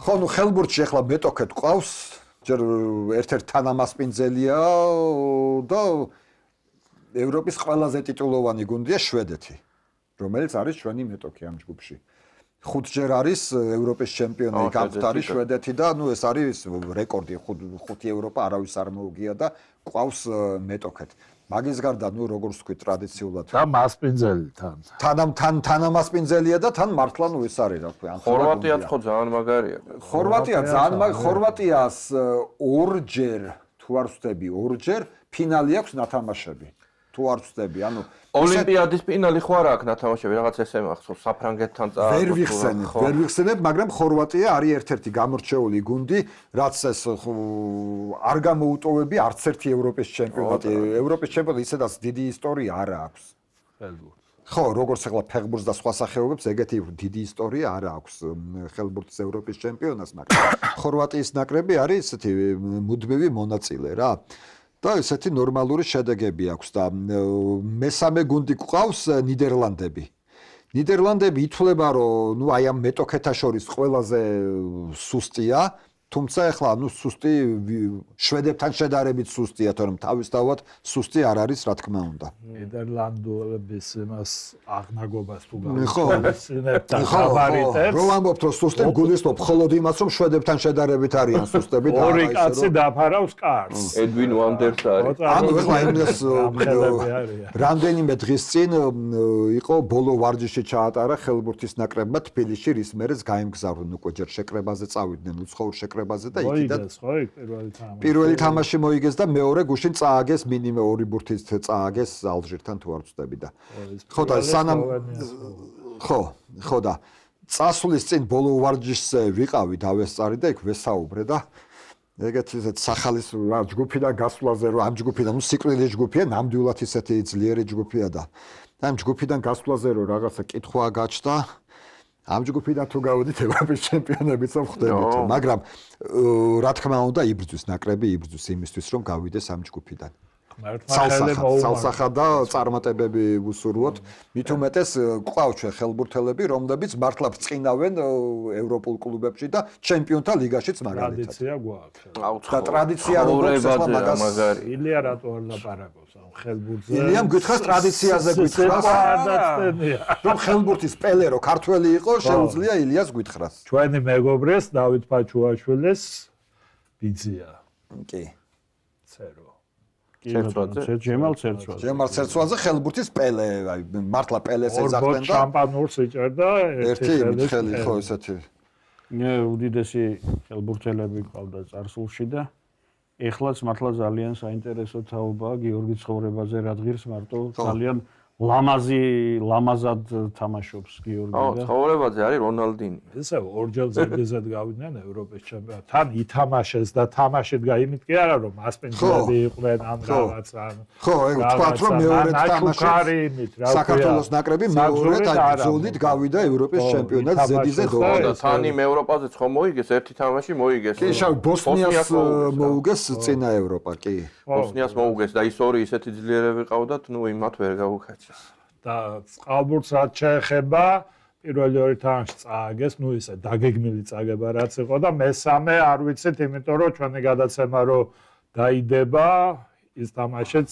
ხო, ნუ ხელბურთში ახლა მეტოქეთ ყავს. ჯერ ერთ-ერთი თანამასპინძელია და ევროპის ყველაზე ტიტულოვანი გუნდია შვედეთი, რომელიც არის ჩვენი მეტოქი ამ ჯგუფში. ხუთჯერ არის ევროპის ჩემპიონი გამხდარი შვედეთი და ეს არის რეკორდი 5 ევროპა არავის არ მოუგია და ყავს მეტოქეთ. მაგის გარდა როგორც ვთქვი ტრადიციულად და მასპინძელი თან. თანამასპინძელია და თან მართლა ეს არის რა ვთქვი. ხორვატიაც ხო ძალიან მაგარია. ხორვატიას ორჯერ თუ არ ვწდები ორჯერ ფინალი აქვს ნათამაშები. თუ არ ვწდები, ოლიმპიადის ფინალი ხო არ აქვს ნათამაშები, რაღაც ესე მახსოვს, საფრანგეთთან წააგო. ვერ ვიხსენებ, მაგრამ ხორვატია არის ერთ-ერთი გამორჩეული გუნდი, რაც ეს არ გამოუტოვები არც ერთი ევროპის ჩემპიონატი. ევროპის ჩემპიონატი ისედაც დიდი ისტორია არ აქვს. ხო, როგორც ახლა ფეხბურთს და სხვა სახეობებს, ეგეთი დიდი ისტორია არ აქვს ხელბურთის ევროპის ჩემპიონატს, მაგრამ ხორვატიის ნაკრები არის ესეთი მუდმივი მონაწილე რა. და ესეთი ნორმალური შედეგები აქვს და მესამე გუნდი გვყავს ნიდერლანდები. ნიდერლანდები ითვლება რომ აი ამ მეტოქეთა შორის ყველაზე სუსტია, თუმცა ახლა სუსტი შვედებთან შედარებით სუსტია, თორემ თავისთავად სუსტი არ არის, რა თქმა უნდა. ნიდერლანდელების იმას აღნაგობას თუ გავიხსენებთ ხაბარიტებს. რომ ამბობთ რომ სუსტები გულისხმობ მხოლოდ იმას რომ შვედებთან შედარებით არიან სუსტები და ორი კაცი დაფარავს კარს. ედვინ ვანდერს არის. ახლა იმას რამდენიმე დღის წინ იყო ბოლო ვარჯიში ჩაატარა ხელბურთის ნაკრებმა თბილისში, რის მერეც გაემგზავრნენ უკვე ჯერ შეკრებაზე წავიდნენ უცხოურ შეკრებაზე და იქიდან პირველი თამაში მოიგეს და მეორე გუშინ წააგეს მინიმე 2 ბურთით წააგეს ალჟირთან თუ არ ვწდები და ხო და სანამ ხო და წასვლის წინ ბოლო ვარჯიშზე ვიყავი დავესწარი და იქ ვესაუბრე და ეგეთი სახალის ჯგუფიდან გასვლაზე რომ ამ ჯგუფიდან სიკვდილის ჯგუფია ნამდვილად ისეთი ძლიერი ჯგუფია და ამ ჯგუფიდან გასვლაზე რომ რაღაცა კითხვა გაჩნდა ამ ჯგუფიდან თუ გავედით ევროპის ჩემპიონებიც ვხდებით, მაგრამ რა თქმა უნდა იბრძვის ნაკრები იბრძვის იმისთვის რომ გავიდეს ამ ჯგუფიდან. ცალსახად და წარმატებები ვუსურვოთ. მით უმეტეს გვყავთ ჩვენ ხელბურთელები, რომლებიც მართლა ბრწყინავენ ევროპულ კლუბებში და ჩემპიონთა ლიგაშიც მაგალითად. ტრადიცია გვაქვს. და ტრადიცია როგორც ახლა მაგას ილია რატო არ ლაპარაკობს ამ ხელბურთზე? ილიამ გითხრას ტრადიციაზე გითხრას. რომ ხელბურთის პელე რო ქართველი იყო, შეუძლია ილიას გითხრას. ჩვენი მეგობრეს დავით ფაჩუაშვილის ბიძია. კი. წერო. ჯემალ ცერცვაძე ხელბურთის პელე, აი მართლა პელეს ეძახდნენ და შამპანურს იჭერდა ერთი ხელი ხო ესეთი. უდიდესი ხელბურთელები ყავდა წარსულში და ეხლაც მართლა ძალიან საინტერესო თაობაა გიორგი ცხოვრებაზე რა დღის მარტო ძალიან ლამაზად თამაშობს გიორგი და ცხოვრებაზე არის რონალდინი. ესე ორჯერ ზედიზედ გავიდნენ ევროპის ჩემპიონატს. თან ითამაშეს და თამაშით გაიმით კი არა რომ მასპინძლები იყვნენ ამ რაღაცა. ხო, ეგ ვთქვათ რომ მეორე თამაში საქართველოს ნაკრები მეორედ აი ბრძოლით გავიდა ევროპის ჩემპიონატს ზედიზედ და თან იმ ევროპაზეც ხომ მოიგეს ერთი თამაში მოიგეს. კი, შავ ბოსნიას მოუგეს წინა ევროპა, კი. ბოსნიას მოუგეს და ის ორი ისეთი ძლიერები ყავდათ, იმათ ვერ გაუხეცეს. და წყალბურთს რაც შეეხება პირველი ორი თამაში წააგეს, ისე დაგეგმილი წაგება რაც იყო და მესამე არ ვიცით, იმიტომ რომ ჩვენი გადაცემა რო დაიდება, ის თამაშიც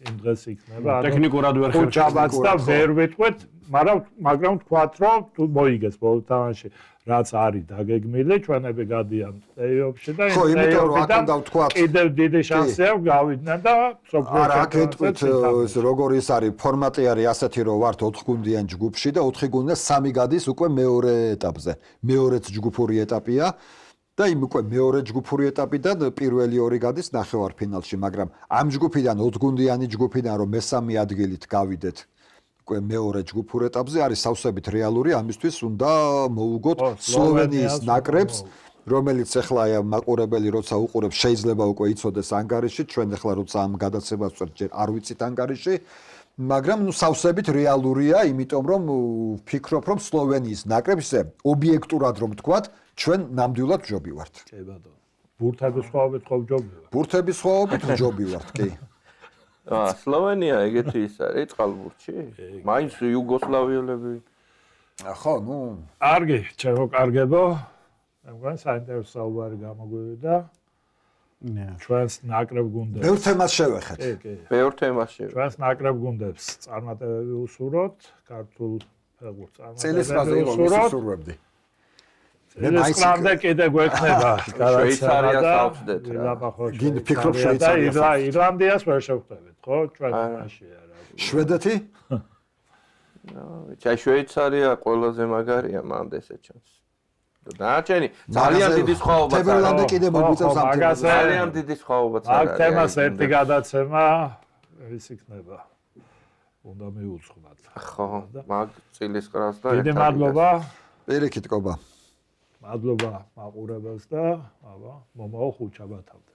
იმ დღეს იქნება. ტექნიკურად ვერ ხერხებს და ვერ ვიტყვით, მაგრამ ვთქვათ, რომ თუ მოიგეს ბოლო თამაში, რაც არის დაგეგმილი, ჩვენები გადიან პლეი-ოფში და ხო, იმიტომ რომ აქ უნდა ვთქვათ, კიდევ დიდი შანსი აქვს გავიდნენ და სოფლიო ჩემპიონატს. ეს როგორ ის არის, ფორმატი არის ასეთი, რომ ვართ 4 გუნდიან ჯგუფში და 4 გუნდიდან 3 გადის უკვე მეორე ეტაპზე. მეორეც ჯგუფური ეტაპია. და იმ უკვე მეორე ჯგუფური ეტაპიდან პირველი ორი გადის ნახევარფინალში, მაგრამ ამ ჯგუფიდან 4 გუნდიანი ჯგუფიდან რომ მესამე ადგილით გავიდეთ უკვე მეორე ჯგუფურ ეტაპზე არის სავსებით რეალური, ამისთვის უნდა მოუგოთ სლოვენიის ნაკრებს, რომელიც ახლა აი მაყურებელი როცა უყურებს შეიძლება უკვე იცოდეს ანგარიში, ჩვენ ახლა როცა ამ გადაცემას ვწერთ ჯერ არ ვიცით ანგარიში, მაგრამ სავსებით რეალურია, იმიტომ რომ ვფიქრობ რომ სლოვენიის ნაკრებს ისე ობიექტურად რომ ვთქვათ ჩვენ ნამდვილად ჯობი ვართ. კი ბატონო. ბურთების ხვაობით ხო ჯობი ვართ. ბურთების ხვაობით ჯობი ვართ, კი. სლოვენია ეგეთი ის არის წყალბურთში? მაინც იუგოსლავიელები. ხო, კარგი, ჩემო კარგებო. მე მგონი საინტერესო საუბარი გამოგვივიდა. ჩვენს ნაკრებ გუნდებს. ბევრ თემას შევეხეთ. ბევრ თემას შევეხეთ. ჩვენს ნაკრებ გუნდებს წარმატებები უსურვოთ ქართულ ფეხბურთს წარმატებები. წელიწადზე იყო ვისურვებდი. წელიწადზე კიდე გვექნება შვეიცარიას ავწდეთ რა. გინდ ფიქრობ შვეიცარიას. ირლანდიას ვერ შევხვდებით, ხო? ჩვენ მაშინ არა. შვედეთი? ჩაი შვეიცარია ყველაზე მაგარია მანდ ესე ჩანს. დანარჩენი ძალიან დიდი სხვაობაა. ნიდერლანდი კიდე მოგვიწევს ამ თემას. ძალიან დიდი სხვაობაა. აქ თემას ერთი გადაცემა ის იქნება. უნდა მიუძღვნათ. ხო, მაგ წილისყრას და დიდი მადლობა. პირიქით კობა. მადლობა მაყურებელს და აბა მომავალ ხუთშაბათამდე.